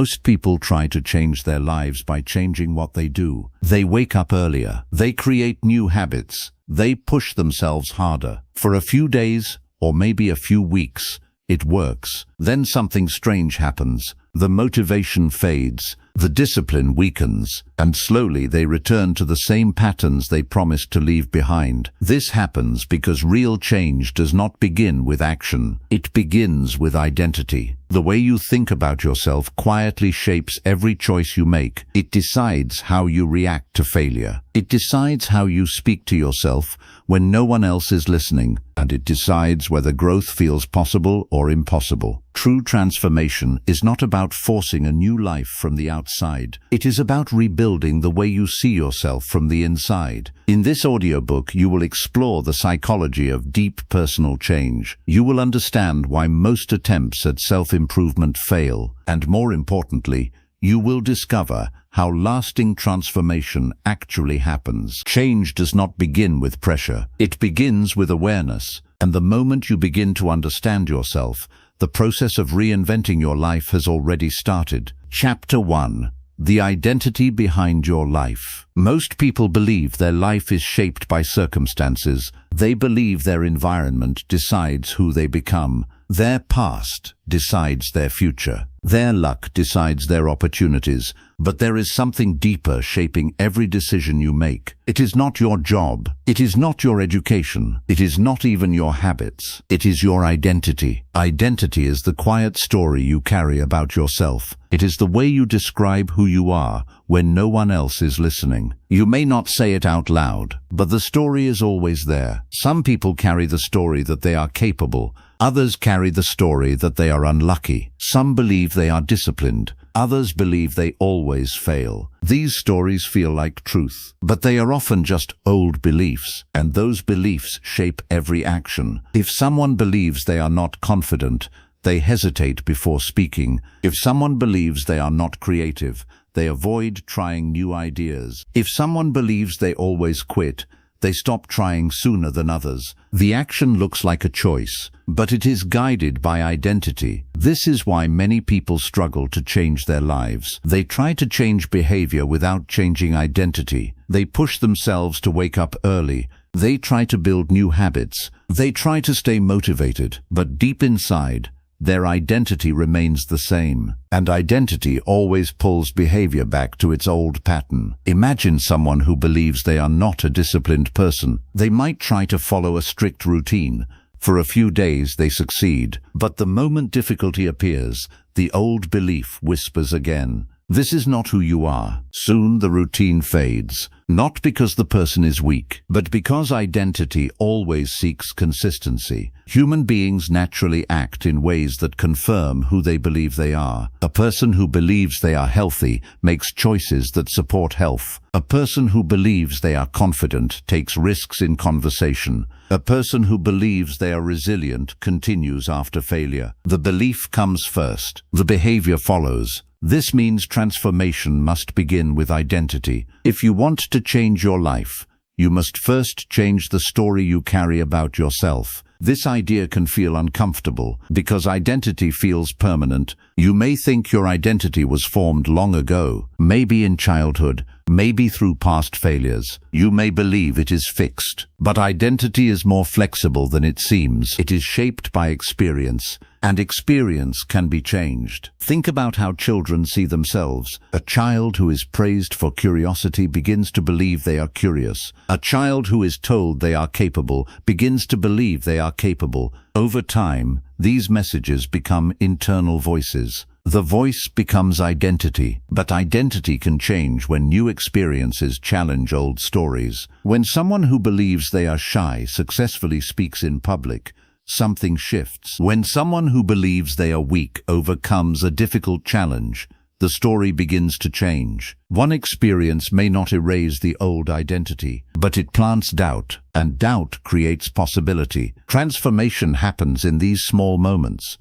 Most people try to change their lives by changing what they do. They wake up earlier. They create new habits. They push themselves harder. For a few days, or maybe a few weeks, it works. Then something strange happens. The motivation fades. The discipline weakens, and slowly they return to the same patterns they promised to leave behind. This happens because real change does not begin with action. It begins with identity. The way you think about yourself quietly shapes every choice you make. It decides how you react to failure. It decides how you speak to yourself when no one else is listening, and it decides whether growth feels possible or impossible. True transformation is not about forcing a new life from the outside. It is about rebuilding the way you see yourself from the inside. In this audiobook, you will explore the psychology of deep personal change. You will understand why most attempts at self-improvement fail, and more importantly, you will discover how lasting transformation actually happens. Change does not begin with pressure. It begins with awareness. And the moment you begin to understand yourself, the process of reinventing your life has already started. Chapter 1. The identity behind your life. Most people believe their life is shaped by circumstances. They believe their environment decides who they become. Their past decides their future. Their luck decides their opportunities. But there is something deeper shaping every decision you make. It is not your job. It is not your education. It is not even your habits. It is your identity. Identity is the quiet story you carry about yourself. It is the way you describe who you are when no one else is listening. You may not say it out loud, but the story is always there. Some people carry the story that they are capable. Others carry the story that they are unlucky. Some believe they are disciplined. Others believe they always fail. These stories feel like truth, but they are often just old beliefs, and those beliefs shape every action. If someone believes they are not confident, they hesitate before speaking. If someone believes they are not creative, they avoid trying new ideas. If someone believes they always quit, they stop trying sooner than others. The action looks like a choice, but it is guided by identity. This is why many people struggle to change their lives. They try to change behavior without changing identity. They push themselves to wake up early. They try to build new habits. They try to stay motivated, but deep inside, their identity remains the same. And identity always pulls behavior back to its old pattern. Imagine someone who believes they are not a disciplined person. They might try to follow a strict routine. For a few days they succeed, but the moment difficulty appears, the old belief whispers again. This is not who you are. Soon the routine fades, not because the person is weak, but because identity always seeks consistency. Human beings naturally act in ways that confirm who they believe they are. A person who believes they are healthy makes choices that support health. A person who believes they are confident takes risks in conversation. A person who believes they are resilient continues after failure. The belief comes first. The behavior follows. This means transformation must begin with identity. If you want to change your life, you must first change the story you carry about yourself. This idea can feel uncomfortable because identity feels permanent. You may think your identity was formed long ago, maybe in childhood, maybe through past failures. You may believe it is fixed. But identity is more flexible than it seems. It is shaped by experience, and experience can be changed. Think about how children see themselves. A child who is praised for curiosity begins to believe they are curious. A child who is told they are capable begins to believe they are capable. Over time, these messages become internal voices. The voice becomes identity, but identity can change when new experiences challenge old stories. When someone who believes they are shy successfully speaks in public, something shifts. When someone who believes they are weak overcomes a difficult challenge, the story begins to change. One experience may not erase the old identity, but it plants doubt, and doubt creates possibility. Transformation happens in these small moments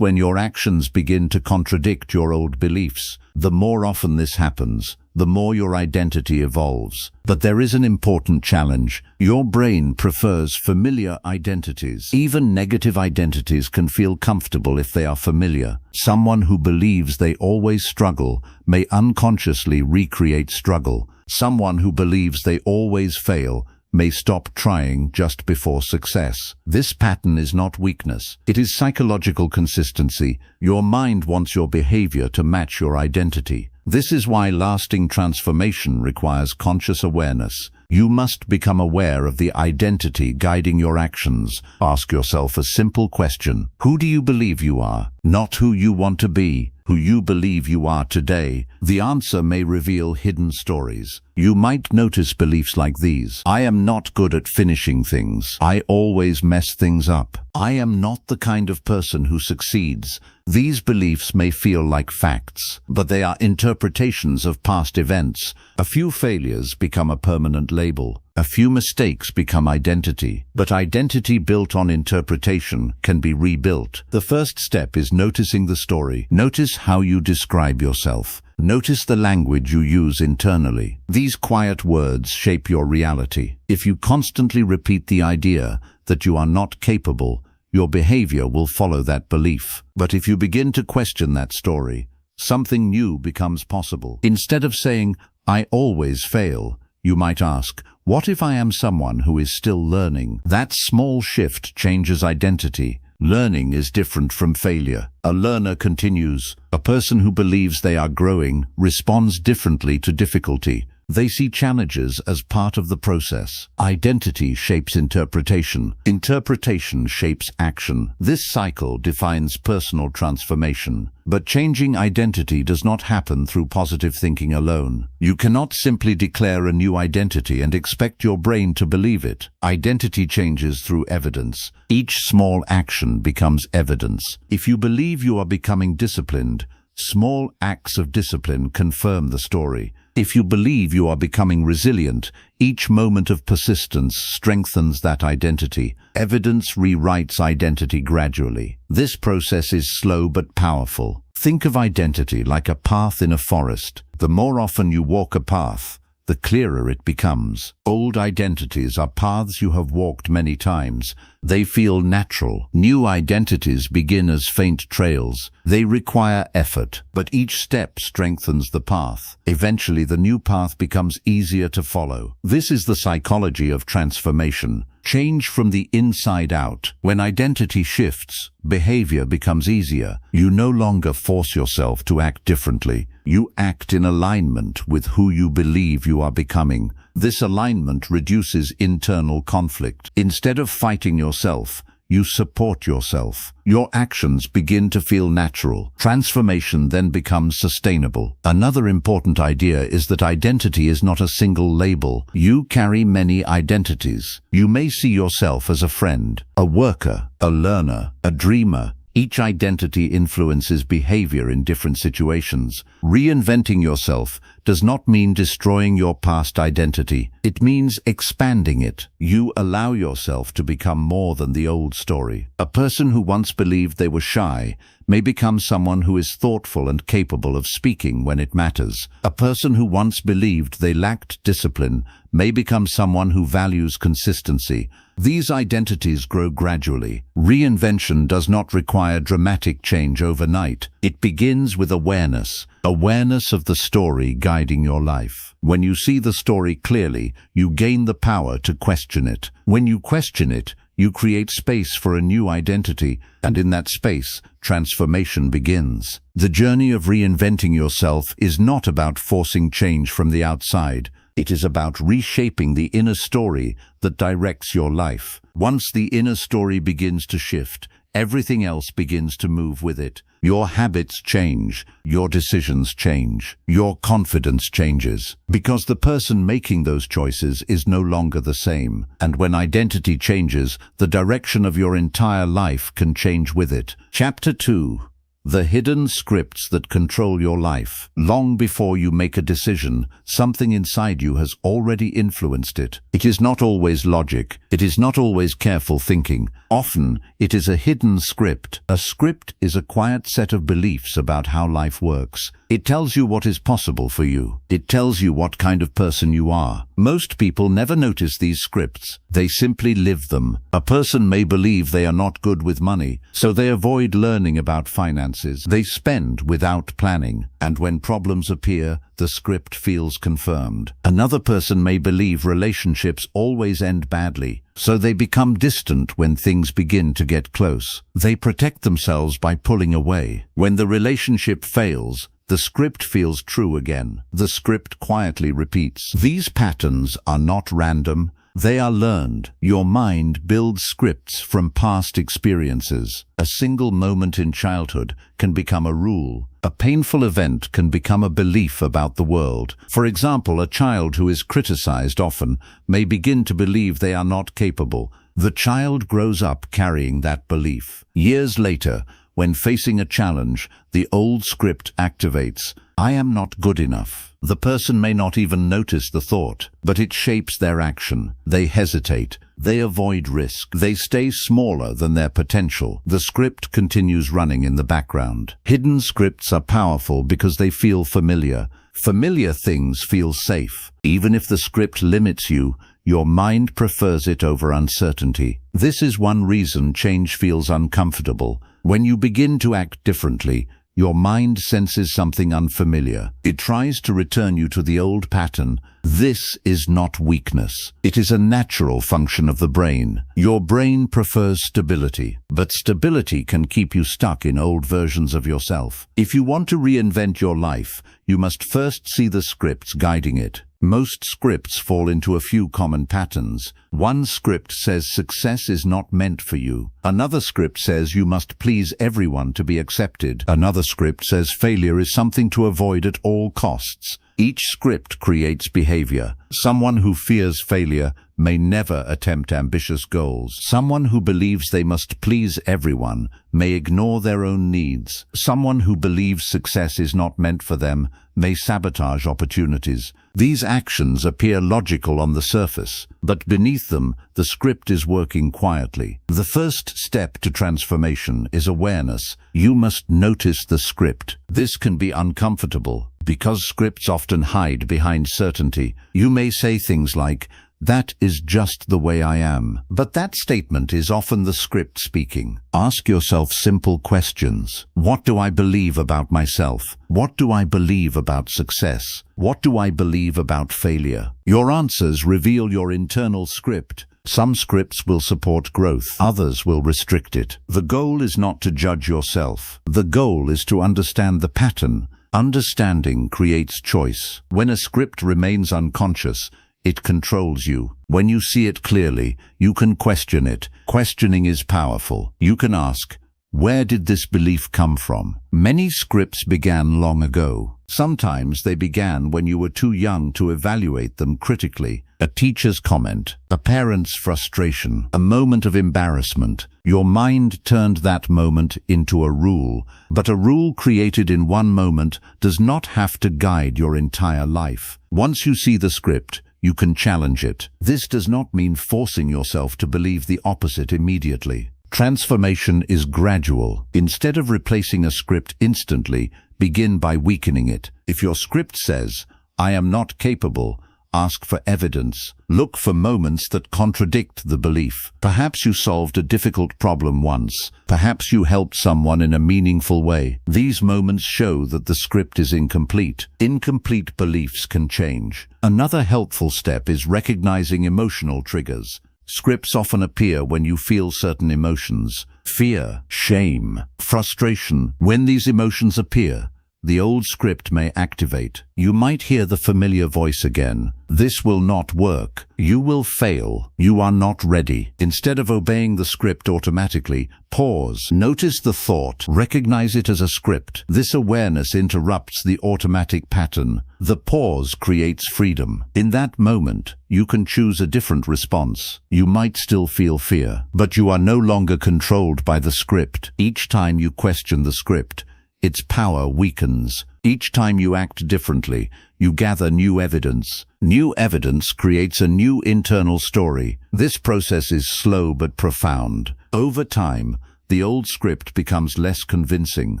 when your actions begin to contradict your old beliefs. The more often this happens, the more your identity evolves. But there is an important challenge. Your brain prefers familiar identities. Even negative identities can feel comfortable if they are familiar. Someone who believes they always struggle may unconsciously recreate struggle. Someone who believes they always fail may stop trying just before success. This pattern is not weakness. It is psychological consistency. Your mind wants your behavior to match your identity. This is why lasting transformation requires conscious awareness. You must become aware of the identity guiding your actions. Ask yourself a simple question. Who do you believe you are? Not who you want to be, who you believe you are today. The answer may reveal hidden stories. You might notice beliefs like these. I am not good at finishing things. I always mess things up. I am not the kind of person who succeeds. These beliefs may feel like facts, but they are interpretations of past events. A few failures become a permanent label. A few mistakes become identity. But identity built on interpretation can be rebuilt. The first step is noticing the story. Notice how you describe yourself. Notice the language you use internally. These quiet words shape your reality. If you constantly repeat the idea that you are not capable, your behavior will follow that belief. But if you begin to question that story, something new becomes possible. Instead of saying, I always fail, you might ask, what if I am someone who is still learning? That small shift changes identity. Learning is different from failure. A learner continues. A person who believes they are growing responds differently to difficulty. They see challenges as part of the process. Identity shapes interpretation. Interpretation shapes action. This cycle defines personal transformation. But changing identity does not happen through positive thinking alone. You cannot simply declare a new identity and expect your brain to believe it. Identity changes through evidence. Each small action becomes evidence. If you believe you are becoming disciplined, small acts of discipline confirm the story. If you believe you are becoming resilient, each moment of persistence strengthens that identity. Evidence rewrites identity gradually. This process is slow but powerful. Think of identity like a path in a forest. The more often you walk a path, the clearer it becomes. Old identities are paths you have walked many times. They feel natural. New identities begin as faint trails. They require effort, but each step strengthens the path. Eventually, the new path becomes easier to follow. This is the psychology of transformation. Change from the inside out. When identity shifts, behavior becomes easier. You no longer force yourself to act differently. You act in alignment with who you believe you are becoming. This alignment reduces internal conflict. Instead of fighting yourself, you support yourself. Your actions begin to feel natural. Transformation then becomes sustainable. Another important idea is that identity is not a single label. You carry many identities. You may see yourself as a friend, a worker, a learner, a dreamer. Each identity influences behavior in different situations. Reinventing yourself does not mean destroying your past identity. It means expanding it. You allow yourself to become more than the old story. A person who once believed they were shy may become someone who is thoughtful and capable of speaking when it matters. A person who once believed they lacked discipline may become someone who values consistency. These identities grow gradually. Reinvention does not require dramatic change overnight. It begins with awareness. Awareness of the story guiding your life. When you see the story clearly, you gain the power to question it. When you question it, you create space for a new identity, and in that space, transformation begins. The journey of reinventing yourself is not about forcing change from the outside. It is about reshaping the inner story that directs your life. Once the inner story begins to shift, everything else begins to move with it. Your habits change, your decisions change, your confidence changes, because the person making those choices is no longer the same. And when identity changes, the direction of your entire life can change with it. Chapter 2. The hidden scripts that control your life. Long before you make a decision, something inside you has already influenced it. It is not always logic. It is not always careful thinking. Often, it is a hidden script. A script is a quiet set of beliefs about how life works. It tells you what is possible for you. It tells you what kind of person you are. Most people never notice these scripts. They simply live them. A person may believe they are not good with money, so they avoid learning about finances. They spend without planning, and when problems appear, the script feels confirmed. Another person may believe relationships always end badly, so they become distant when things begin to get close. They protect themselves by pulling away. When the relationship fails, the script feels true again. The script quietly repeats. These patterns are not random. They are learned. Your mind builds scripts from past experiences. A single moment in childhood can become a rule. A painful event can become a belief about the world. For example, a child who is criticized often may begin to believe they are not capable. The child grows up carrying that belief. Years later, when facing a challenge, the old script activates. I am not good enough. The person may not even notice the thought, but it shapes their action. They hesitate. They avoid risk. They stay smaller than their potential. The script continues running in the background. Hidden scripts are powerful because they feel familiar. Familiar things feel safe. Even if the script limits you, your mind prefers it over uncertainty. This is one reason change feels uncomfortable. When you begin to act differently, your mind senses something unfamiliar. It tries to return you to the old pattern. This is not weakness. It is a natural function of the brain. Your brain prefers stability, but stability can keep you stuck in old versions of yourself. If you want to reinvent your life, you must first see the scripts guiding it. Most scripts fall into a few common patterns. One script says success is not meant for you. Another script says you must please everyone to be accepted. Another script says failure is something to avoid at all costs. Each script creates behavior. Someone who fears failure may never attempt ambitious goals. Someone who believes they must please everyone may ignore their own needs. Someone who believes success is not meant for them may sabotage opportunities. These actions appear logical on the surface, but beneath them, the script is working quietly. The first step to transformation is awareness. You must notice the script. This can be uncomfortable, because scripts often hide behind certainty. You may say things like, "That is just the way I am." But that statement is often the script speaking. Ask yourself simple questions. What do I believe about myself? What do I believe about success? What do I believe about failure? Your answers reveal your internal script. Some scripts will support growth, others will restrict it. The goal is not to judge yourself. The goal is to understand the pattern. Understanding creates choice. When a script remains unconscious, it controls you. When you see it clearly, you can question it. Questioning is powerful. You can ask, where did this belief come from? Many scripts began long ago. Sometimes they began when you were too young to evaluate them critically. A teacher's comment, a parent's frustration, a moment of embarrassment. Your mind turned that moment into a rule. But a rule created in one moment does not have to guide your entire life. Once you see the script, you can challenge it. This does not mean forcing yourself to believe the opposite immediately. Transformation is gradual. Instead of replacing a script instantly, begin by weakening it. If your script says, "I am not capable," ask for evidence. Look for moments that contradict the belief. Perhaps you solved a difficult problem once. Perhaps you helped someone in a meaningful way. These moments show that the script is incomplete. Incomplete beliefs can change. Another helpful step is recognizing emotional triggers. Scripts often appear when you feel certain emotions. Fear, shame, frustration. When these emotions appear, the old script may activate. You might hear the familiar voice again. This will not work. You will fail. You are not ready. Instead of obeying the script automatically, pause. Notice the thought. Recognize it as a script. This awareness interrupts the automatic pattern. The pause creates freedom. In that moment, you can choose a different response. You might still feel fear, but you are no longer controlled by the script. Each time you question the script, its power weakens. Each time you act differently, you gather new evidence. New evidence creates a new internal story. This process is slow but profound. Over time, the old script becomes less convincing.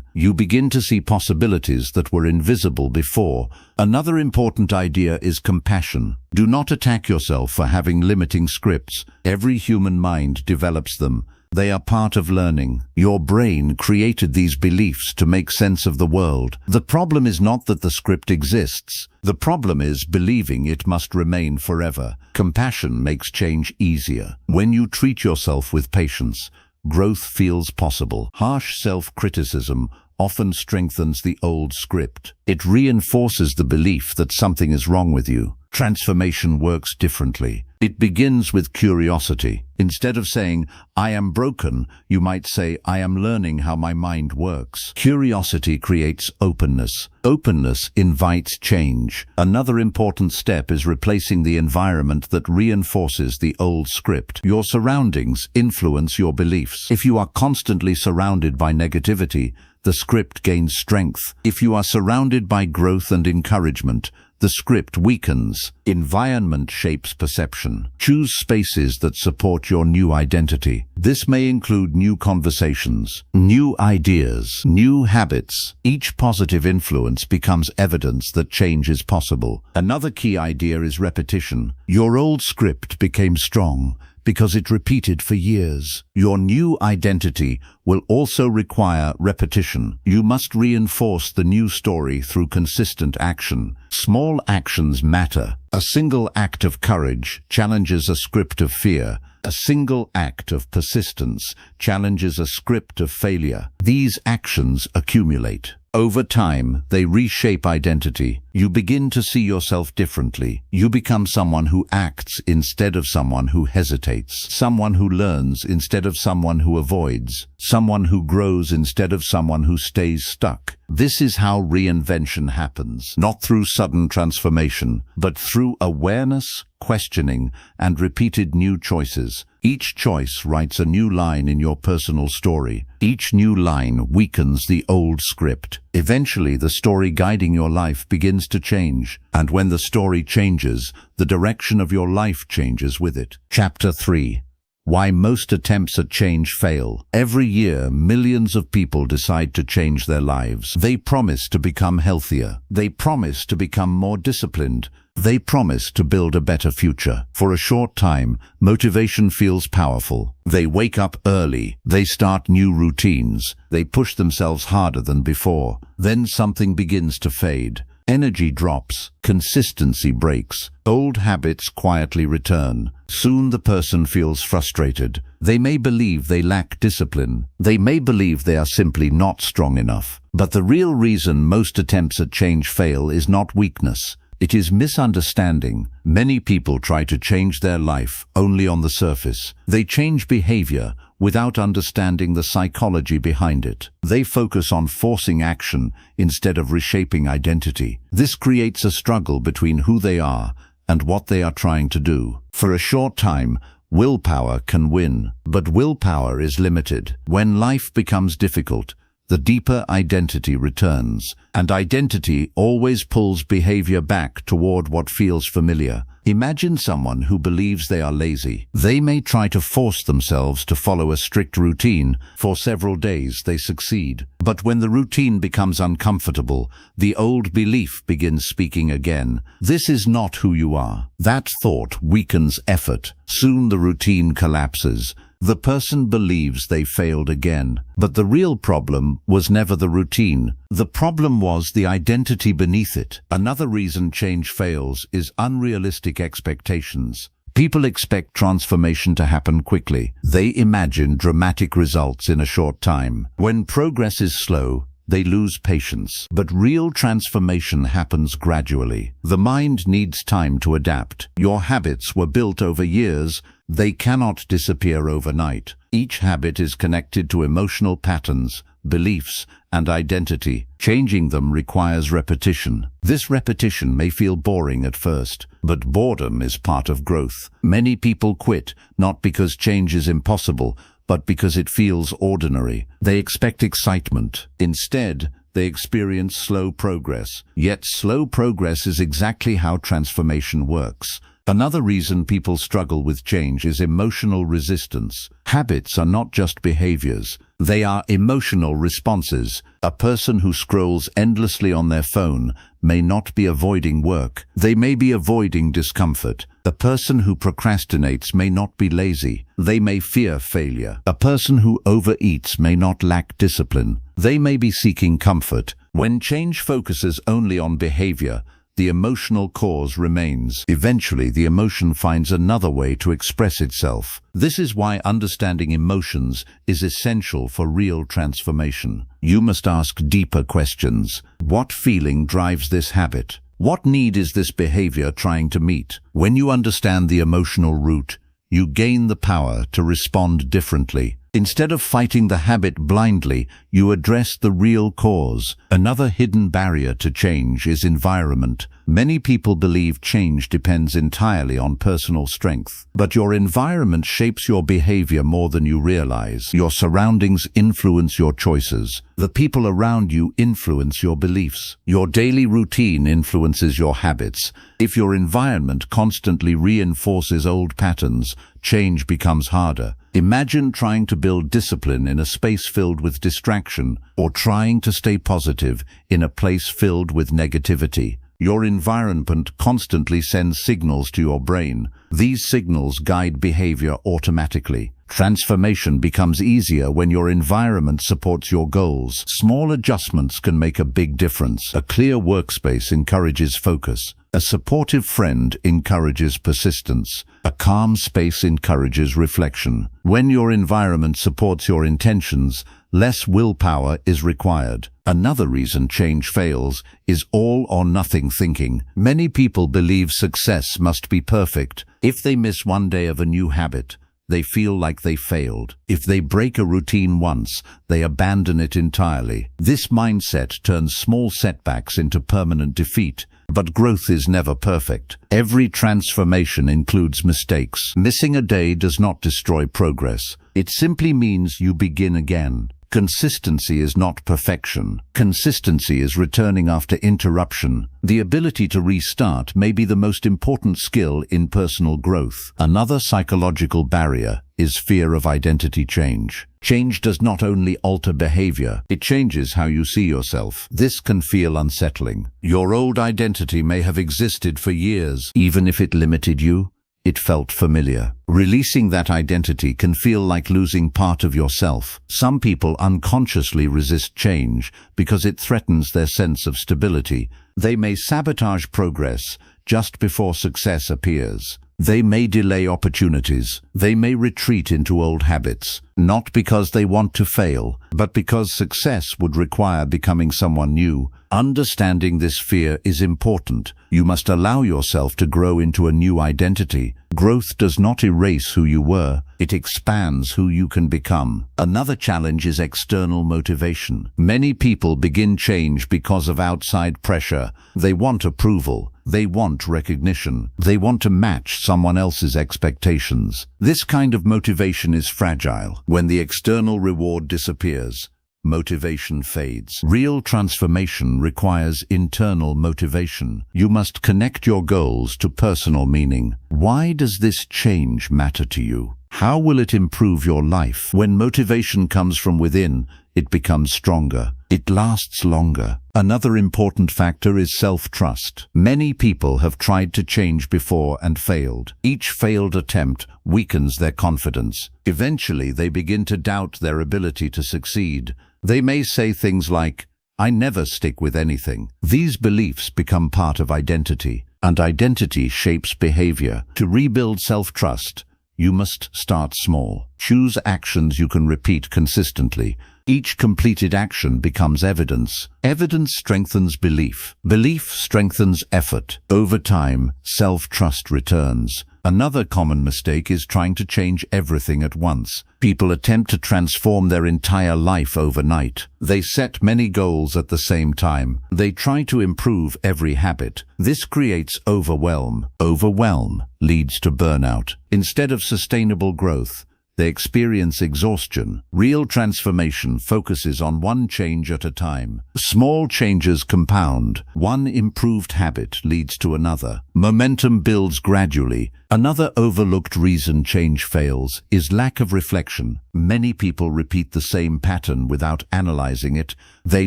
You begin to see possibilities that were invisible before. Another important idea is compassion. Do not attack yourself for having limiting scripts. Every human mind develops them. They are part of learning. Your brain created these beliefs to make sense of the world. The problem is not that the script exists. The problem is believing it must remain forever. Compassion makes change easier. When you treat yourself with patience, growth feels possible. Harsh self-criticism often strengthens the old script. It reinforces the belief that something is wrong with you. Transformation works differently. It begins with curiosity. Instead of saying, "I am broken," you might say, "I am learning how my mind works." Curiosity creates openness. Openness invites change. Another important step is replacing the environment that reinforces the old script. Your surroundings influence your beliefs. If you are constantly surrounded by negativity, the script gains strength. If you are surrounded by growth and encouragement, the script weakens. Environment shapes perception. Choose spaces that support your new identity. This may include new conversations, new ideas, new habits. Each positive influence becomes evidence that change is possible. Another key idea is repetition. Your old script became strong because it repeated for years. Your new identity will also require repetition. You must reinforce the new story through consistent action. Small actions matter. A single act of courage challenges a script of fear. A single act of persistence challenges a script of failure. These actions accumulate. Over time, they reshape identity. You begin to see yourself differently. You become someone who acts instead of someone who hesitates, someone who learns instead of someone who avoids, someone who grows instead of someone who stays stuck. This is how reinvention happens, not through sudden transformation, but through awareness, questioning, and repeated new choices. Each choice writes a new line in your personal story. Each new line weakens the old script. Eventually, the story guiding your life begins to change. And when the story changes, the direction of your life changes with it. Chapter 3. Why most attempts at change fail. Every year, millions of people decide to change their lives. They promise to become healthier. They promise to become more disciplined. They promise to build a better future. For a short time, motivation feels powerful. They wake up early. They start new routines. They push themselves harder than before. Then something begins to fade. Energy drops. Consistency breaks. Old habits quietly return. Soon the person feels frustrated. They may believe they lack discipline. They may believe they are simply not strong enough. But the real reason most attempts at change fail is not weakness. It is misunderstanding. Many people try to change their life only on the surface. They change behavior without understanding the psychology behind it. They focus on forcing action instead of reshaping identity. This creates a struggle between who they are and what they are trying to do. For a short time, willpower can win, but willpower is limited. When life becomes difficult, the deeper identity returns, and identity always pulls behavior back toward what feels familiar. Imagine someone who believes they are lazy. They may try to force themselves to follow a strict routine. For several days they succeed. But when the routine becomes uncomfortable, the old belief begins speaking again. This is not who you are. That thought weakens effort. Soon the routine collapses. The person believes they failed again. But the real problem was never the routine. The problem was the identity beneath it. Another reason change fails is unrealistic expectations. People expect transformation to happen quickly. They imagine dramatic results in a short time. When progress is slow, they lose patience. But real transformation happens gradually. The mind needs time to adapt. Your habits were built over years. They cannot disappear overnight. Each habit is connected to emotional patterns, beliefs, and identity. Changing them requires repetition. This repetition may feel boring at first, but boredom is part of growth. Many people quit, not because change is impossible, but because it feels ordinary. They expect excitement. Instead, they experience slow progress. Yet slow progress is exactly how transformation works. Another reason people struggle with change is emotional resistance. Habits are not just behaviors, they are emotional responses. A person who scrolls endlessly on their phone may not be avoiding work, they may be avoiding discomfort. A person who procrastinates may not be lazy, they may fear failure. A person who overeats may not lack discipline, they may be seeking comfort. When change focuses only on behavior, the emotional cause remains. Eventually, the emotion finds another way to express itself. This is why understanding emotions is essential for real transformation. You must ask deeper questions. What feeling drives this habit? What need is this behavior trying to meet? When you understand the emotional root, you gain the power to respond differently. Instead of fighting the habit blindly, you address the real cause. Another hidden barrier to change is environment. Many people believe change depends entirely on personal strength. But your environment shapes your behavior more than you realize. Your surroundings influence your choices. The people around you influence your beliefs. Your daily routine influences your habits. If your environment constantly reinforces old patterns, change becomes harder. Imagine trying to build discipline in a space filled with distraction, or trying to stay positive in a place filled with negativity. Your environment constantly sends signals to your brain. These signals guide behavior automatically. Transformation becomes easier when your environment supports your goals. Small adjustments can make a big difference. A clear workspace encourages focus. A supportive friend encourages persistence. A calm space encourages reflection. When your environment supports your intentions, less willpower is required. Another reason change fails is all or nothing thinking. Many people believe success must be perfect. If they miss one day of a new habit, they feel like they failed. If they break a routine once, they abandon it entirely. This mindset turns small setbacks into permanent defeat. But growth is never perfect. Every transformation includes mistakes. Missing a day does not destroy progress. It simply means you begin again. Consistency is not perfection. Consistency is returning after interruption. The ability to restart may be the most important skill in personal growth. Another psychological barrier is fear of identity change. Change does not only alter behavior, it changes how you see yourself. This can feel unsettling. Your old identity may have existed for years. Even if it limited you, it felt familiar. Releasing that identity can feel like losing part of yourself. Some people unconsciously resist change because it threatens their sense of stability. They may sabotage progress just before success appears. They may delay opportunities. They may retreat into old habits, not because they want to fail, but because success would require becoming someone new. Understanding this fear is important. You must allow yourself to grow into a new identity. Growth does not erase who you were, it expands who you can become. Another challenge is external motivation. Many people begin change because of outside pressure. They want approval. They want recognition. They want to match someone else's expectations. This kind of motivation is fragile. When the external reward disappears, motivation fades. Real transformation requires internal motivation. You must connect your goals to personal meaning. Why does this change matter to you? How will it improve your life? When motivation comes from within, it becomes stronger. It lasts longer. Another important factor is self-trust. Many people have tried to change before and failed. Each failed attempt weakens their confidence. Eventually, they begin to doubt their ability to succeed. They may say things like, "I never stick with anything." These beliefs become part of identity, and identity shapes behavior. To rebuild self-trust, you must start small. Choose actions you can repeat consistently. Each completed action becomes evidence. Evidence strengthens belief. Belief strengthens effort. Over time, self-trust returns. Another common mistake is trying to change everything at once. People attempt to transform their entire life overnight. They set many goals at the same time. They try to improve every habit. This creates overwhelm. Overwhelm leads to burnout. Instead of sustainable growth, they experience exhaustion. Real transformation focuses on one change at a time. Small changes compound. One improved habit leads to another. Momentum builds gradually. Another overlooked reason change fails is lack of reflection. Many people repeat the same pattern without analyzing it. They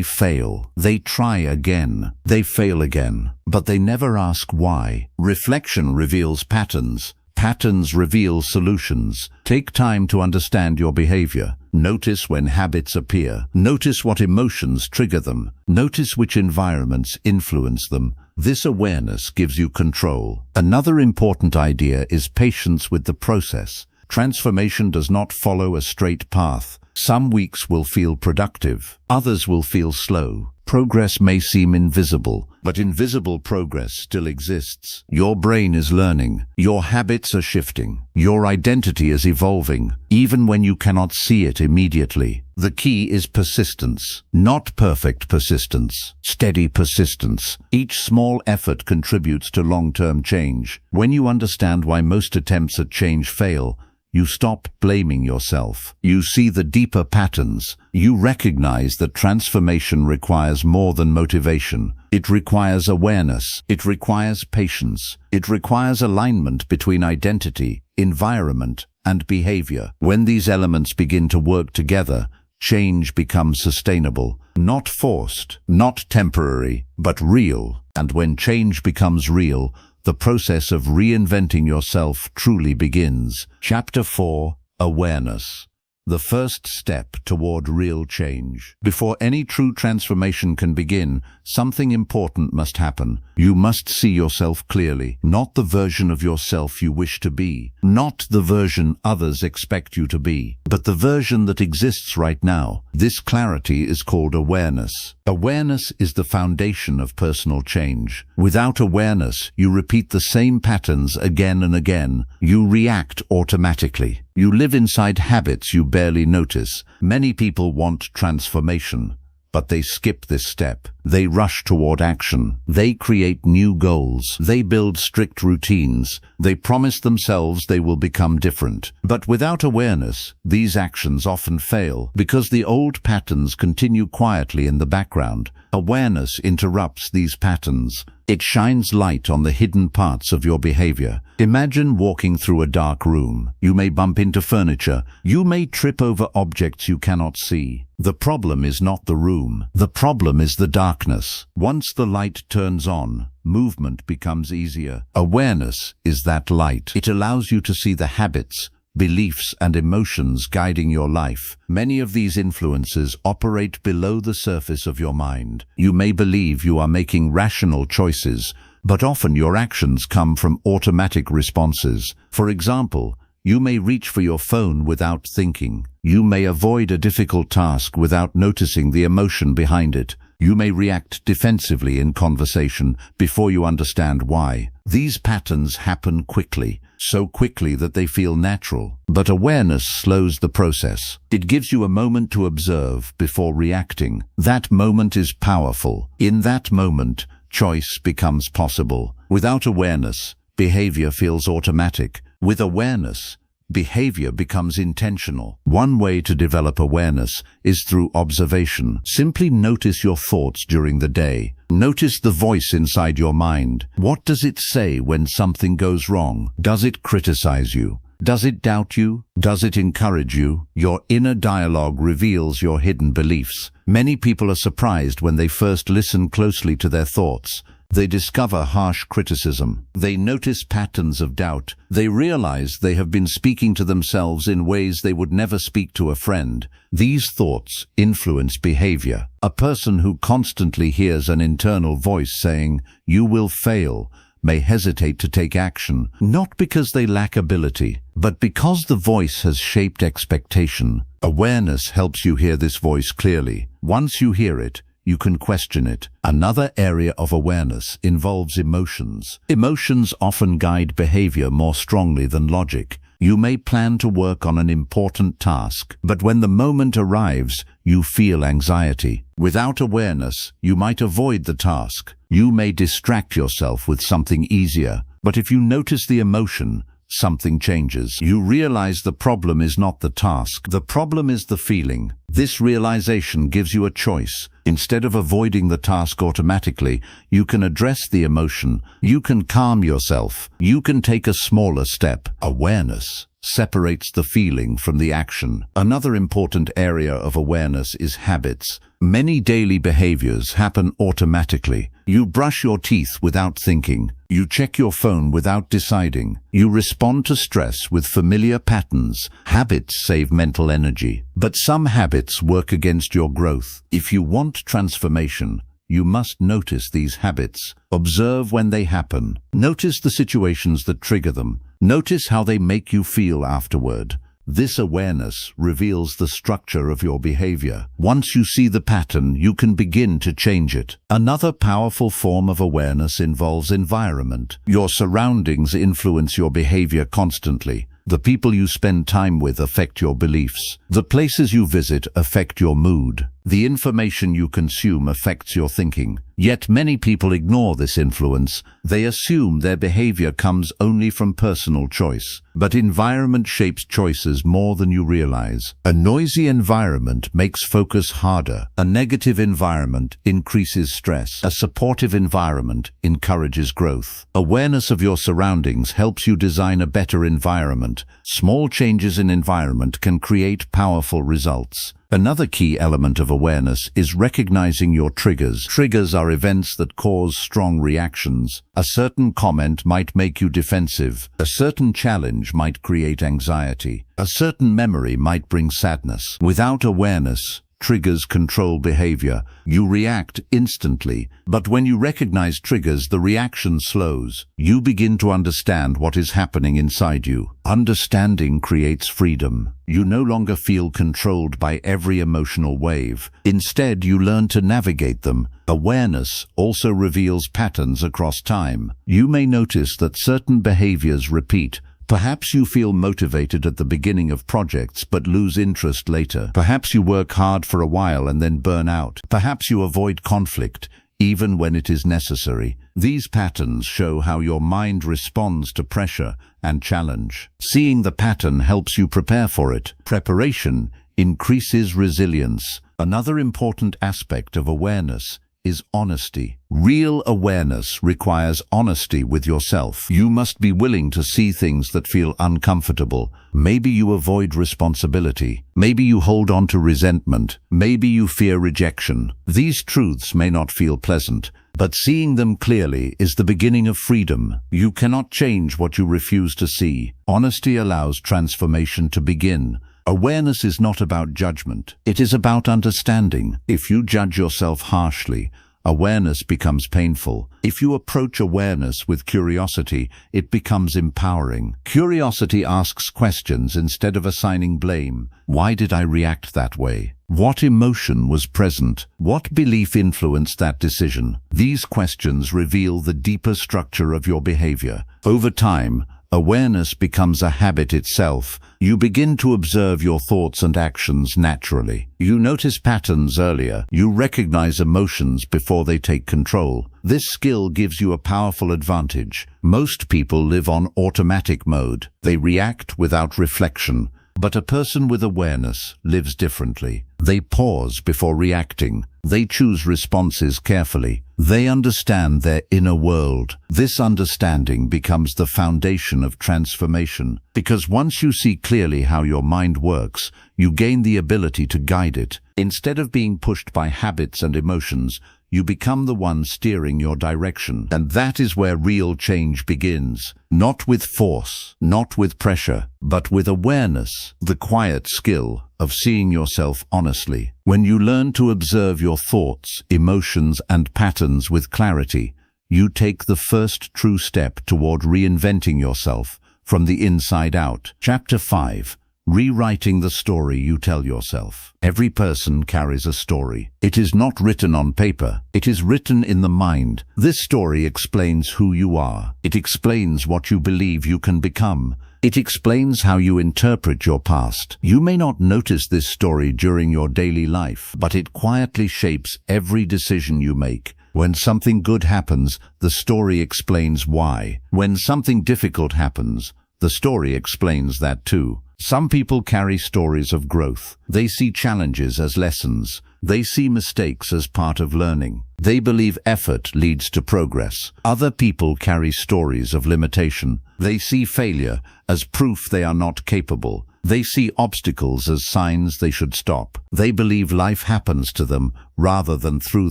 fail. They try again. They fail again. But they never ask why. Reflection reveals patterns. Patterns reveal solutions. Take time to understand your behavior. Notice when habits appear. Notice what emotions trigger them. Notice which environments influence them. This awareness gives you control. Another important idea is patience with the process. Transformation does not follow a straight path. Some weeks will feel productive. Others will feel slow. Progress may seem invisible, but invisible progress still exists. Your brain is learning. Your habits are shifting. Your identity is evolving, even when you cannot see it immediately. The key is persistence, not perfect persistence, steady persistence. Each small effort contributes to long-term change. When you understand why most attempts at change fail, you stop blaming yourself. You see the deeper patterns. You recognize that transformation requires more than motivation. It requires awareness. It requires patience. It requires alignment between identity, environment, and behavior. When these elements begin to work together, change becomes sustainable, not forced, not temporary, but real. And when change becomes real, the process of reinventing yourself truly begins. Chapter 4: Awareness. The first step toward real change. Before any true transformation can begin, something important must happen. You must see yourself clearly, not the version of yourself you wish to be, not the version others expect you to be, but the version that exists right now. This clarity is called awareness. Awareness is the foundation of personal change. Without awareness, you repeat the same patterns again and again. You react automatically. You live inside habits you barely notice. Many people want transformation, but they skip this step. They rush toward action. They create new goals. They build strict routines. They promise themselves they will become different. But without awareness, these actions often fail because the old patterns continue quietly in the background. Awareness interrupts these patterns. It shines light on the hidden parts of your behavior. Imagine walking through a dark room. You may bump into furniture. You may trip over objects you cannot see. The problem is not the room. The problem is the darkness. Once the light turns on, movement becomes easier. Awareness is that light. It allows you to see the habits, beliefs, and emotions guiding your life. Many of these influences operate below the surface of your mind. You may believe you are making rational choices, but often your actions come from automatic responses. For example, you may reach for your phone without thinking. You may avoid a difficult task without noticing the emotion behind it. You may react defensively in conversation before you understand why. These patterns happen quickly, so quickly that they feel natural. But awareness slows the process. It gives you a moment to observe before reacting. That moment is powerful. In that moment, choice becomes possible. Without awareness, behavior feels automatic. With awareness, behavior becomes intentional. One way to develop awareness is through observation. Simply notice your thoughts during the day. Notice the voice inside your mind. What does it say when something goes wrong? Does it criticize you? Does it doubt you? Does it encourage you? Your inner dialogue reveals your hidden beliefs. Many people are surprised when they first listen closely to their thoughts. They discover harsh criticism. They notice patterns of doubt. They realize they have been speaking to themselves in ways they would never speak to a friend. These thoughts influence behavior. A person who constantly hears an internal voice saying, "You will fail," may hesitate to take action, not because they lack ability, but because the voice has shaped expectation. Awareness helps you hear this voice clearly. Once you hear it, you can question it. Another area of awareness involves emotions. Emotions often guide behavior more strongly than logic. You may plan to work on an important task, but when the moment arrives, you feel anxiety. Without awareness, you might avoid the task. You may distract yourself with something easier. But if you notice the emotion, something changes. You realize the problem is not the task. The problem is the feeling. This realization gives you a choice. Instead of avoiding the task automatically, you can address the emotion. You can calm yourself. You can take a smaller step. Awareness separates the feeling from the action. Another important area of awareness is habits. Many daily behaviors happen automatically. You brush your teeth without thinking. You check your phone without deciding. You respond to stress with familiar patterns. Habits save mental energy, but some habits work against your growth. If you want transformation, you must notice these habits. Observe when they happen. Notice the situations that trigger them. Notice how they make you feel afterward. This awareness reveals the structure of your behavior. Once you see the pattern, you can begin to change it. Another powerful form of awareness involves environment. Your surroundings influence your behavior constantly. The people you spend time with affect your beliefs. The places you visit affect your mood. The information you consume affects your thinking. Yet many people ignore this influence. They assume their behavior comes only from personal choice. But environment shapes choices more than you realize. A noisy environment makes focus harder. A negative environment increases stress. A supportive environment encourages growth. Awareness of your surroundings helps you design a better environment. Small changes in environment can create powerful results. Another key element of awareness is recognizing your triggers. Triggers are events that cause strong reactions. A certain comment might make you defensive. A certain challenge might create anxiety. A certain memory might bring sadness. Without awareness, triggers control behavior. You react instantly, but when you recognize triggers, the reaction slows. You begin to understand what is happening inside you. Understanding creates freedom. You no longer feel controlled by every emotional wave. Instead, you learn to navigate them. Awareness also reveals patterns across time. You may notice that certain behaviors repeat. Perhaps you feel motivated at the beginning of projects but lose interest later. Perhaps you work hard for a while and then burn out. Perhaps you avoid conflict, even when it is necessary. These patterns show how your mind responds to pressure and challenge. Seeing the pattern helps you prepare for it. Preparation increases resilience. Another important aspect of awareness is honesty. Real awareness requires honesty with yourself. You must be willing to see things that feel uncomfortable. Maybe you avoid responsibility. Maybe you hold on to resentment. Maybe you fear rejection. These truths may not feel pleasant, but seeing them clearly is the beginning of freedom. You cannot change what you refuse to see. Honesty allows transformation to begin. Awareness is not about judgment. It is about understanding. If you judge yourself harshly, awareness becomes painful. If you approach awareness with curiosity, it becomes empowering. Curiosity asks questions instead of assigning blame. Why did I react that way? What emotion was present? What belief influenced that decision? These questions reveal the deeper structure of your behavior. Over time, awareness becomes a habit itself. You begin to observe your thoughts and actions naturally. You notice patterns earlier. You recognize emotions before they take control. This skill gives you a powerful advantage. Most people live on automatic mode. They react without reflection. But a person with awareness lives differently. They pause before reacting. They choose responses carefully. They understand their inner world. This understanding becomes the foundation of transformation, because once you see clearly how your mind works, you gain the ability to guide it. Instead of being pushed by habits and emotions, you become the one steering your direction. And that is where real change begins. Not with force, not with pressure, but with awareness, the quiet skill of seeing yourself honestly. When you learn to observe your thoughts, emotions, and patterns with clarity, you take the first true step toward reinventing yourself from the inside out. Chapter 5. Rewriting the story you tell yourself. Every person carries a story. It is not written on paper. It is written in the mind. This story explains who you are. It explains what you believe you can become. It explains how you interpret your past. You may not notice this story during your daily life, but it quietly shapes every decision you make. When something good happens, the story explains why. When something difficult happens, The story explains that too. Some people carry stories of growth. They see challenges as lessons. They see mistakes as part of learning. They believe effort leads to progress. Other people carry stories of limitation. They see failure as proof they are not capable. They see obstacles as signs they should stop. They believe life happens to them rather than through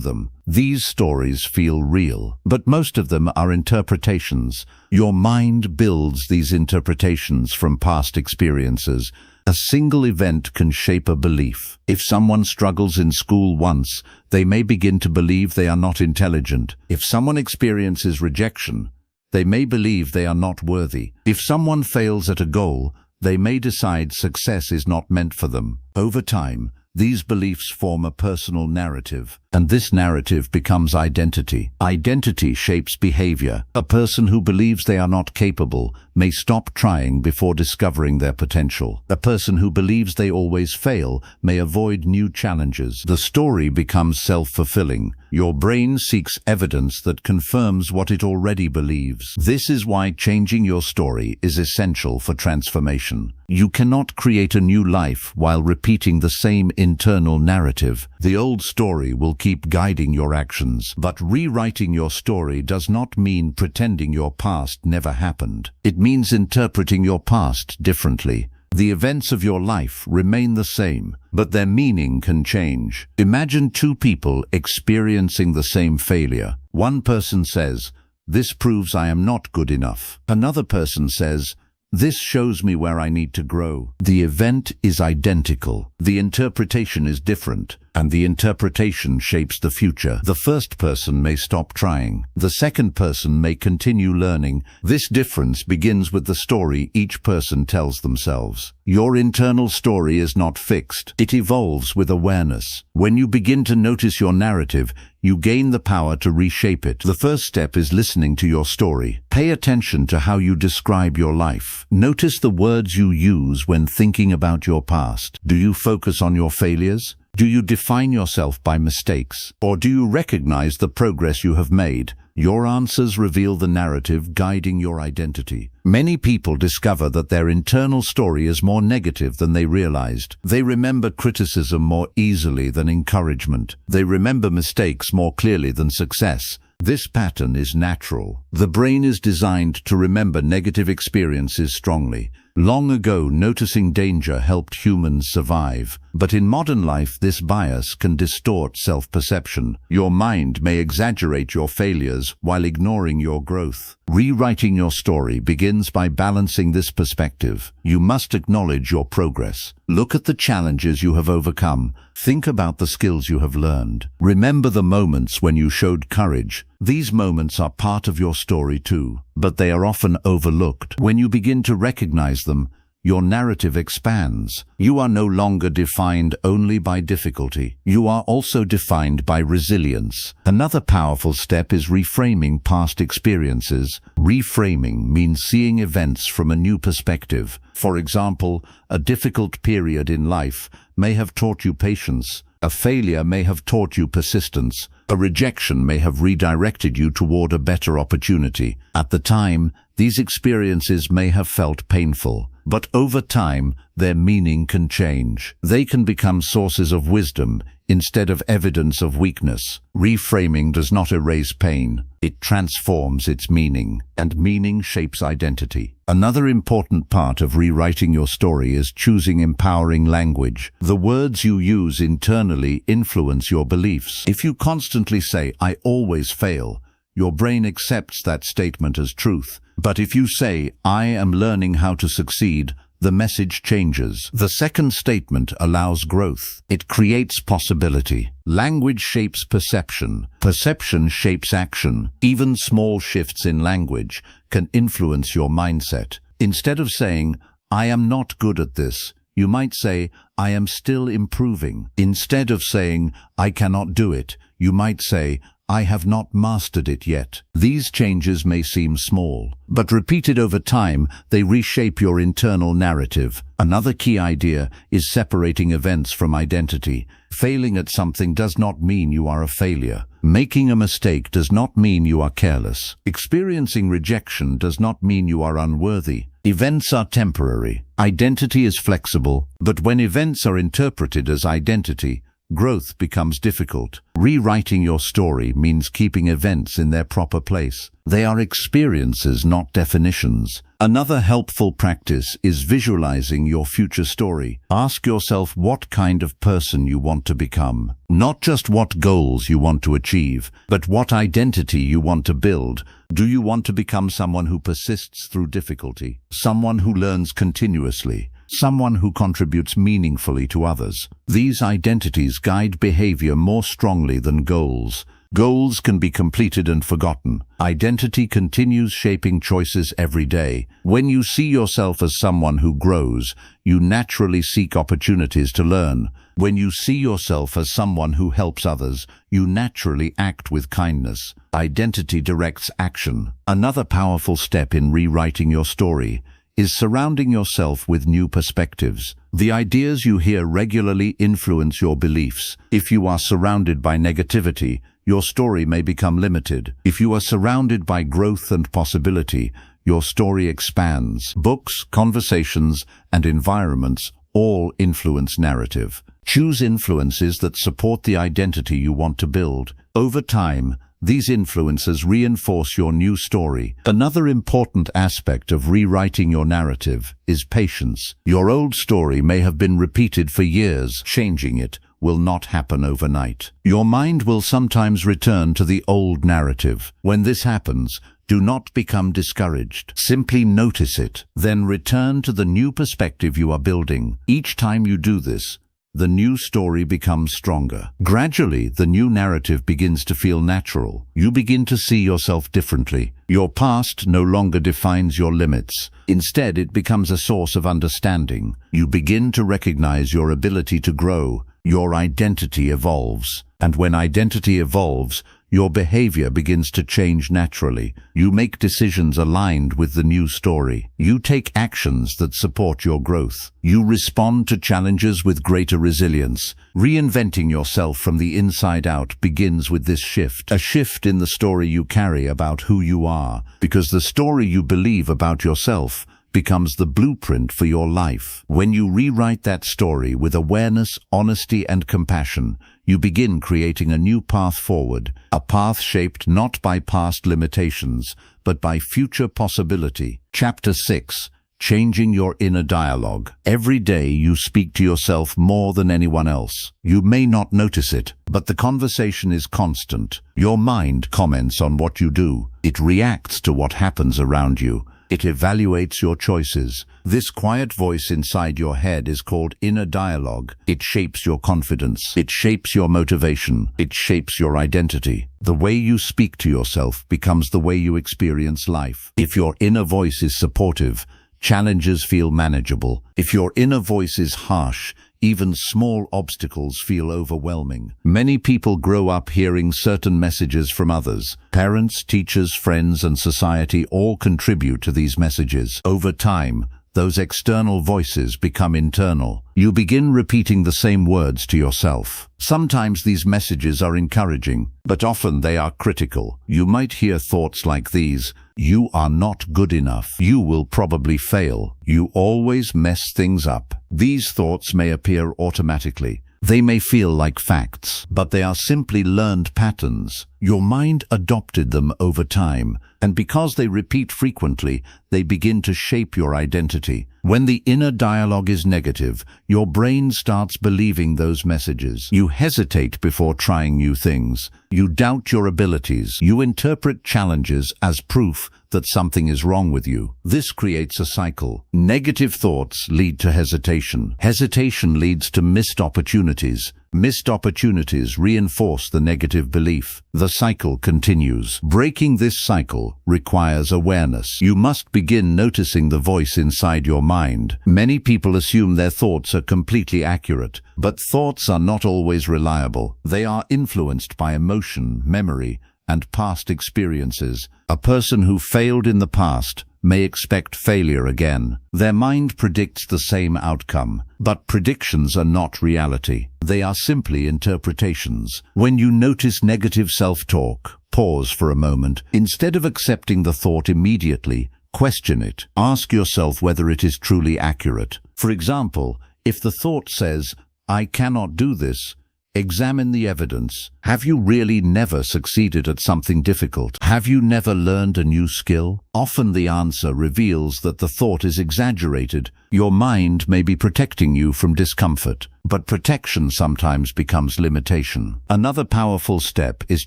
them. These stories feel real, but most of them are interpretations. Your mind builds these interpretations from past experiences. A single event can shape a belief. If someone struggles in school once, they may begin to believe they are not intelligent. If someone experiences rejection, they may believe they are not worthy. If someone fails at a goal, they may decide success is not meant for them. Over time, these beliefs form a personal narrative, and this narrative becomes identity. Identity shapes behavior. A person who believes they are not capable may stop trying before discovering their potential. A person who believes they always fail may avoid new challenges. The story becomes self-fulfilling. Your brain seeks evidence that confirms what it already believes. This is why changing your story is essential for transformation. You cannot create a new life while repeating the same internal narrative. The old story will keep guiding your actions, but rewriting your story does not mean pretending your past never happened. It means interpreting your past differently. The events of your life remain the same, but their meaning can change. Imagine two people experiencing the same failure. One person says, "This proves I am not good enough." Another person says, "This shows me where I need to grow." The event is identical. The interpretation is different, and the interpretation shapes the future. The first person may stop trying. The second person may continue learning. This difference begins with the story each person tells themselves. Your internal story is not fixed. It evolves with awareness. When you begin to notice your narrative, you gain the power to reshape it. The first step is listening to your story. Pay attention to how you describe your life. Notice the words you use when thinking about your past. Do you focus on your failures? Do you define yourself by mistakes? Or do you recognize the progress you have made? Your answers reveal the narrative guiding your identity. Many people discover that their internal story is more negative than they realized. They remember criticism more easily than encouragement. They remember mistakes more clearly than success. This pattern is natural. The brain is designed to remember negative experiences strongly. Long ago, noticing danger helped humans survive. But in modern life, this bias can distort self-perception. Your mind may exaggerate your failures while ignoring your growth. Rewriting your story begins by balancing this perspective. You must acknowledge your progress. Look at the challenges you have overcome. Think about the skills you have learned. Remember the moments when you showed courage. These moments are part of your story too, but they are often overlooked. When you begin to recognize them, your narrative expands. You are no longer defined only by difficulty. You are also defined by resilience. Another powerful step is reframing past experiences. Reframing means seeing events from a new perspective. For example, a difficult period in life may have taught you patience. A failure may have taught you persistence. A rejection may have redirected you toward a better opportunity. At the time, these experiences may have felt painful, but over time, their meaning can change. They can become sources of wisdom instead of evidence of weakness. Reframing does not erase pain. It transforms its meaning, and meaning shapes identity. Another important part of rewriting your story is choosing empowering language. The words you use internally influence your beliefs. If you constantly say, "I always fail," your brain accepts that statement as truth. But if you say, "I am learning how to succeed," the message changes. The second statement allows growth. It creates possibility. Language shapes perception. Perception shapes action. Even small shifts in language can influence your mindset. Instead of saying, "I am not good at this," you might say, "I am still improving." Instead of saying, "I cannot do it," you might say, "I have not mastered it yet." These changes may seem small, but repeated over time, they reshape your internal narrative. Another key idea is separating events from identity. Failing at something does not mean you are a failure. Making a mistake does not mean you are careless. Experiencing rejection does not mean you are unworthy. Events are temporary. Identity is flexible, but when events are interpreted as identity, growth becomes difficult. Rewriting your story means keeping events in their proper place. They are experiences, not definitions. Another helpful practice is visualizing your future story. Ask yourself what kind of person you want to become. Not just what goals you want to achieve, but what identity you want to build. Do you want to become someone who persists through difficulty? Someone who learns continuously? Someone who contributes meaningfully to others? These identities guide behavior more strongly than goals. Goals can be completed and forgotten. Identity continues shaping choices every day. When you see yourself as someone who grows, you naturally seek opportunities to learn. When you see yourself as someone who helps others, you naturally act with kindness. Identity directs action. Another powerful step in rewriting your story is surrounding yourself with new perspectives. The ideas you hear regularly influence your beliefs. If you are surrounded by negativity, your story may become limited. If you are surrounded by growth and possibility, your story expands. Books, conversations, and environments all influence narrative. Choose influences that support the identity you want to build. Over time, these influences reinforce your new story. Another important aspect of rewriting your narrative is patience. Your old story may have been repeated for years. Changing it will not happen overnight. Your mind will sometimes return to the old narrative. When this happens, do not become discouraged. Simply notice it, then return to the new perspective you are building. Each time you do this, the new story becomes stronger. Gradually, the new narrative begins to feel natural. You begin to see yourself differently. Your past no longer defines your limits. Instead, it becomes a source of understanding. You begin to recognize your ability to grow. Your identity evolves. And when identity evolves, your behavior begins to change naturally. You make decisions aligned with the new story. You take actions that support your growth. You respond to challenges with greater resilience. Reinventing yourself from the inside out begins with this shift. A shift in the story you carry about who you are, because the story you believe about yourself becomes the blueprint for your life. When you rewrite that story with awareness, honesty, and compassion, you begin creating a new path forward, a path shaped not by past limitations, but by future possibility. Chapter 6. Changing your inner dialogue. Every day you speak to yourself more than anyone else. You may not notice it, but the conversation is constant. Your mind comments on what you do. It reacts to what happens around you. It evaluates your choices. This quiet voice inside your head is called inner dialogue. It shapes your confidence. It shapes your motivation. It shapes your identity. The way you speak to yourself becomes the way you experience life. If your inner voice is supportive, challenges feel manageable. If your inner voice is harsh, even small obstacles feel overwhelming. Many people grow up hearing certain messages from others. Parents, teachers, friends, and society all contribute to these messages. Over time, those external voices become internal. You begin repeating the same words to yourself. Sometimes these messages are encouraging, but often they are critical. You might hear thoughts like these: "You are not good enough. You will probably fail. You always mess things up." These thoughts may appear automatically. They may feel like facts, but they are simply learned patterns. Your mind adopted them over time, and because they repeat frequently, they begin to shape your identity. When the inner dialogue is negative, your brain starts believing those messages. You hesitate before trying new things. You doubt your abilities. You interpret challenges as proof that something is wrong with you. This creates a cycle. Negative thoughts lead to hesitation. Hesitation leads to missed opportunities. Missed opportunities reinforce the negative belief. The cycle continues. Breaking this cycle requires awareness. You must begin noticing the voice inside your mind. Many people assume their thoughts are completely accurate, but thoughts are not always reliable. They are influenced by emotion, memory, and past experiences. A person who failed in the past may expect failure again. Their mind predicts the same outcome, but predictions are not reality. They are simply interpretations. When you notice negative self-talk, pause for a moment. Instead of accepting the thought immediately, question it. Ask yourself whether it is truly accurate. For example, if the thought says, "I cannot do this," examine the evidence. Have you really never succeeded at something difficult? Have you never learned a new skill? Often the answer reveals that the thought is exaggerated. Your mind may be protecting you from discomfort, but protection sometimes becomes limitation. Another powerful step is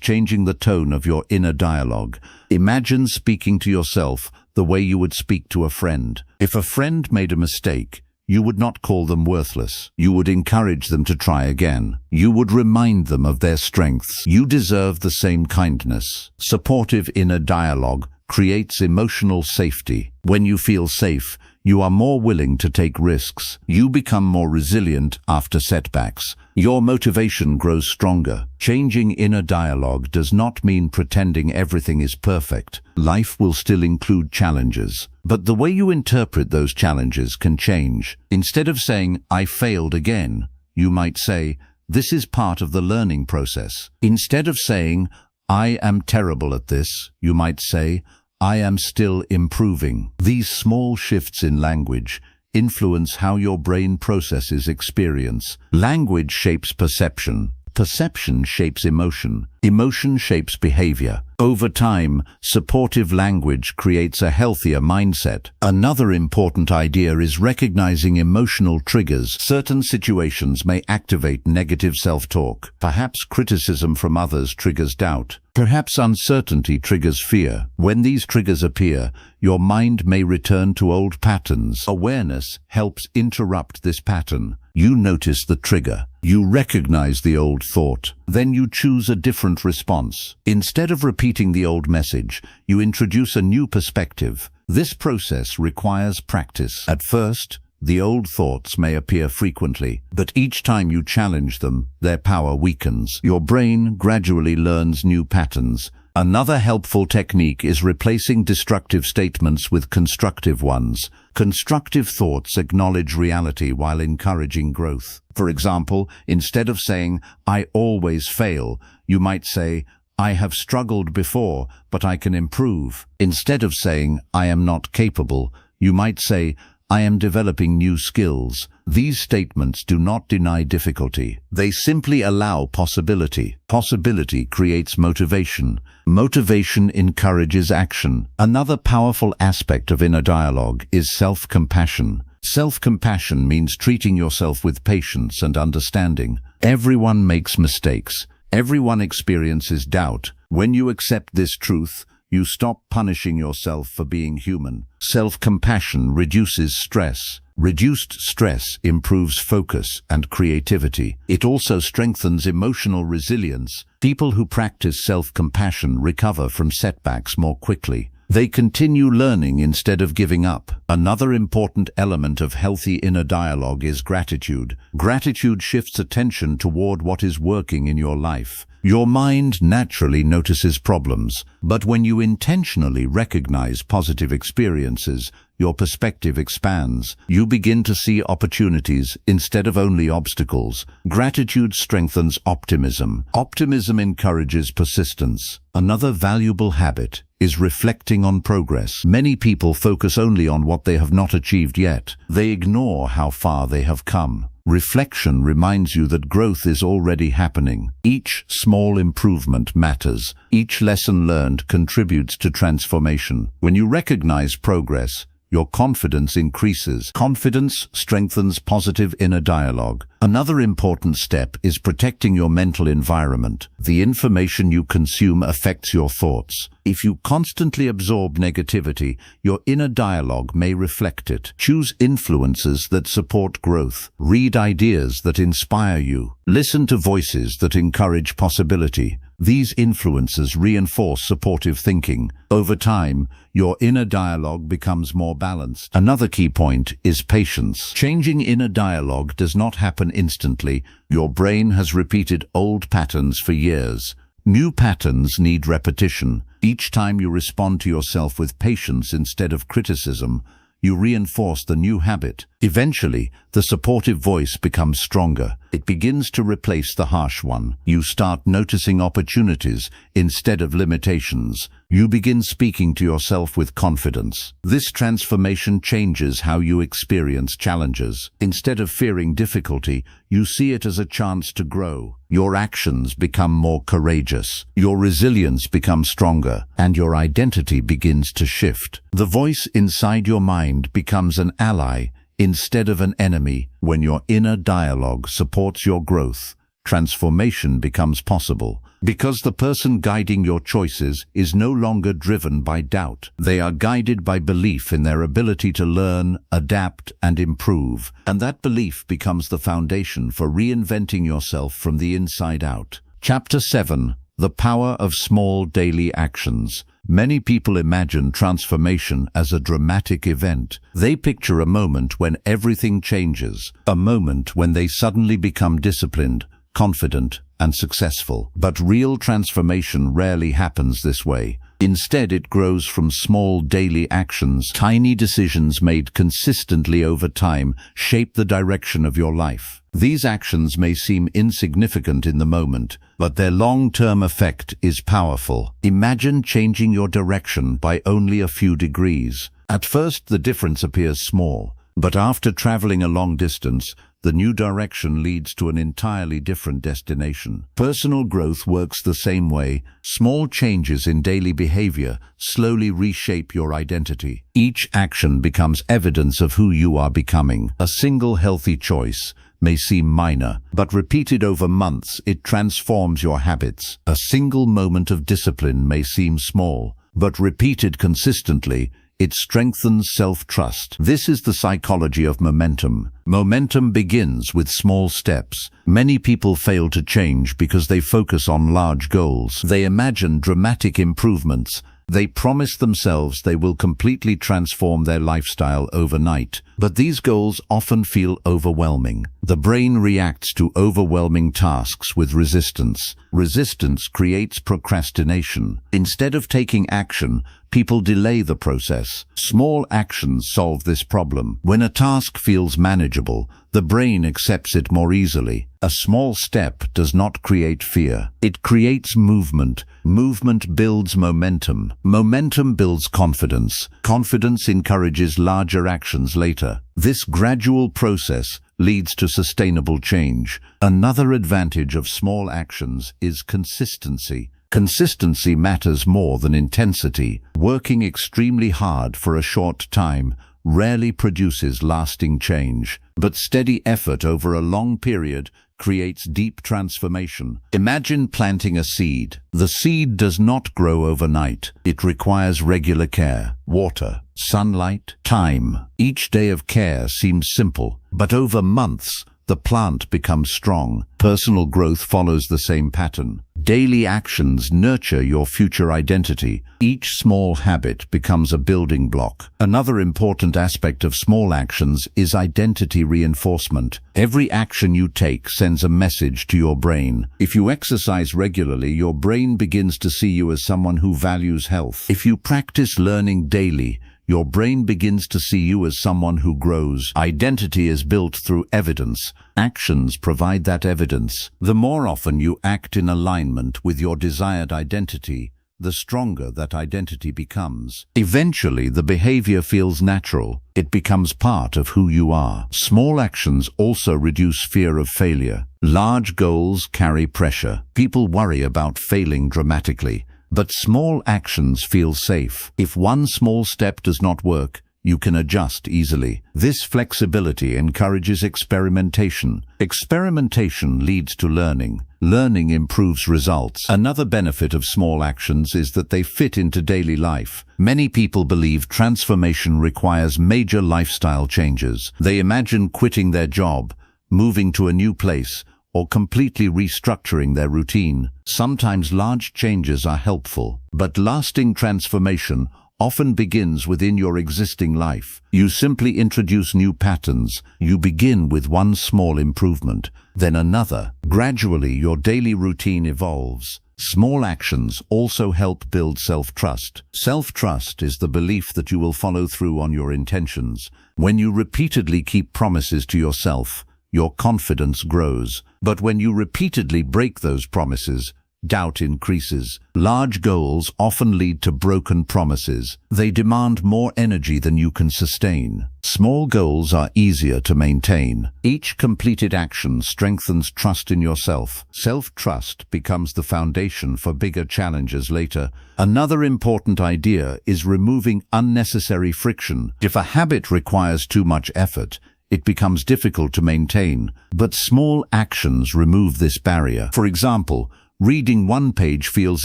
changing the tone of your inner dialogue. Imagine speaking to yourself the way you would speak to a friend. If a friend made a mistake, you would not call them worthless. You would encourage them to try again. You would remind them of their strengths. You deserve the same kindness. Supportive inner dialogue creates emotional safety. When you feel safe, you are more willing to take risks. You become more resilient after setbacks. Your motivation grows stronger. Changing inner dialogue does not mean pretending everything is perfect. Life will still include challenges, but the way you interpret those challenges can change. Instead of saying, "I failed again," you might say, "This is part of the learning process." Instead of saying, "I am terrible at this," you might say, "I am still improving." These small shifts in language influence how your brain processes experience. Language shapes perception. Perception shapes emotion. Emotion shapes behavior. Over time, supportive language creates a healthier mindset. Another important idea is recognizing emotional triggers. Certain situations may activate negative self-talk. Perhaps criticism from others triggers doubt. Perhaps uncertainty triggers fear. When these triggers appear, your mind may return to old patterns. Awareness helps interrupt this pattern. You notice the trigger. You recognize the old thought. Then you choose a different response. Instead of repeating the old message, you introduce a new perspective. This process requires practice. At first, the old thoughts may appear frequently, but each time you challenge them, their power weakens. Your brain gradually learns new patterns. Another helpful technique is replacing destructive statements with constructive ones. Constructive thoughts acknowledge reality while encouraging growth. For example, instead of saying, "I always fail," you might say, "I have struggled before, but I can improve." Instead of saying, "I am not capable," you might say, "I am developing new skills." These statements do not deny difficulty. They simply allow possibility. Possibility creates motivation. Motivation encourages action. Another powerful aspect of inner dialogue is self-compassion. Self-compassion means treating yourself with patience and understanding. Everyone makes mistakes. Everyone experiences doubt. When you accept this truth, you stop punishing yourself for being human. Self-compassion reduces stress. Reduced stress improves focus and creativity. It also strengthens emotional resilience. People who practice self-compassion recover from setbacks more quickly. They continue learning instead of giving up. Another important element of healthy inner dialogue is gratitude. Gratitude shifts attention toward what is working in your life. Your mind naturally notices problems, but when you intentionally recognize positive experiences, your perspective expands. You begin to see opportunities instead of only obstacles. Gratitude strengthens optimism. Optimism encourages persistence. Another valuable habit is reflecting on progress. Many people focus only on what they have not achieved yet. They ignore how far they have come. Reflection reminds you that growth is already happening. Each small improvement matters. Each lesson learned contributes to transformation. When you recognize progress, your confidence increases. Confidence strengthens positive inner dialogue. Another important step is protecting your mental environment. The information you consume affects your thoughts. If you constantly absorb negativity, your inner dialogue may reflect it. Choose influences that support growth. Read ideas that inspire you. Listen to voices that encourage possibility. These influences reinforce supportive thinking. Over time, your inner dialogue becomes more balanced. Another key point is patience. Changing inner dialogue does not happen instantly. Your brain has repeated old patterns for years. New patterns need repetition. Each time you respond to yourself with patience instead of criticism, you reinforce the new habit. Eventually, the supportive voice becomes stronger. It begins to replace the harsh one. You start noticing opportunities instead of limitations. You begin speaking to yourself with confidence. This transformation changes how you experience challenges. Instead of fearing difficulty, you see it as a chance to grow. Your actions become more courageous. Your resilience becomes stronger, and your identity begins to shift. The voice inside your mind becomes an ally instead of an enemy. When your inner dialogue supports your growth, transformation becomes possible. Because the person guiding your choices is no longer driven by doubt. They are guided by belief in their ability to learn, adapt, and improve. And that belief becomes the foundation for reinventing yourself from the inside out. Chapter 7. The Power of Small Daily Actions. Many people imagine transformation as a dramatic event. They picture a moment when everything changes, a moment when they suddenly become disciplined, confident, and successful. But real transformation rarely happens this way. Instead, it grows from small daily actions. Tiny decisions made consistently over time shape the direction of your life. These actions may seem insignificant in the moment, but their long-term effect is powerful. Imagine changing your direction by only a few degrees. At first, the difference appears small, but after traveling a long distance, the new direction leads to an entirely different destination. Personal growth works the same way. Small changes in daily behavior slowly reshape your identity. Each action becomes evidence of who you are becoming. A single healthy choice may seem minor, but repeated over months, it transforms your habits. A single moment of discipline may seem small, but repeated consistently, it strengthens self-trust. This is the psychology of momentum. Momentum begins with small steps. Many people fail to change because they focus on large goals. They imagine dramatic improvements. They promise themselves they will completely transform their lifestyle overnight. But these goals often feel overwhelming. The brain reacts to overwhelming tasks with resistance. Resistance creates procrastination. Instead of taking action, people delay the process. Small actions solve this problem. When a task feels manageable, the brain accepts it more easily. A small step does not create fear. It creates movement. Movement builds momentum. Momentum builds confidence. Confidence encourages larger actions later. This gradual process leads to sustainable change. Another advantage of small actions is consistency. Consistency matters more than intensity. Working extremely hard for a short time rarely produces lasting change, but steady effort over a long period creates deep transformation. Imagine planting a seed. The seed does not grow overnight. It requires regular care, water, sunlight, time. Each day of care seems simple, but over months, the plant becomes strong. Personal growth follows the same pattern. Daily actions nurture your future identity. Each small habit becomes a building block. Another important aspect of small actions is identity reinforcement. Every action you take sends a message to your brain. If you exercise regularly, your brain begins to see you as someone who values health. If you practice learning daily, your brain begins to see you as someone who grows. Identity is built through evidence. Actions provide that evidence. The more often you act in alignment with your desired identity, the stronger that identity becomes. Eventually, the behavior feels natural. It becomes part of who you are. Small actions also reduce fear of failure. Large goals carry pressure. People worry about failing dramatically. But small actions feel safe. If one small step does not work, you can adjust easily. This flexibility encourages experimentation. Experimentation leads to learning. Learning improves results. Another benefit of small actions is that they fit into daily life. Many people believe transformation requires major lifestyle changes. They imagine quitting their job, moving to a new place, or completely restructuring their routine. Sometimes large changes are helpful, but lasting transformation often begins within your existing life. You simply introduce new patterns. You begin with one small improvement, then another. Gradually, your daily routine evolves. Small actions also help build self-trust. Self-trust is the belief that you will follow through on your intentions. When you repeatedly keep promises to yourself, your confidence grows. But when you repeatedly break those promises, doubt increases. Large goals often lead to broken promises. They demand more energy than you can sustain. Small goals are easier to maintain. Each completed action strengthens trust in yourself. Self-trust becomes the foundation for bigger challenges later. Another important idea is removing unnecessary friction. If a habit requires too much effort, it becomes difficult to maintain, but small actions remove this barrier. For example, reading 1 page feels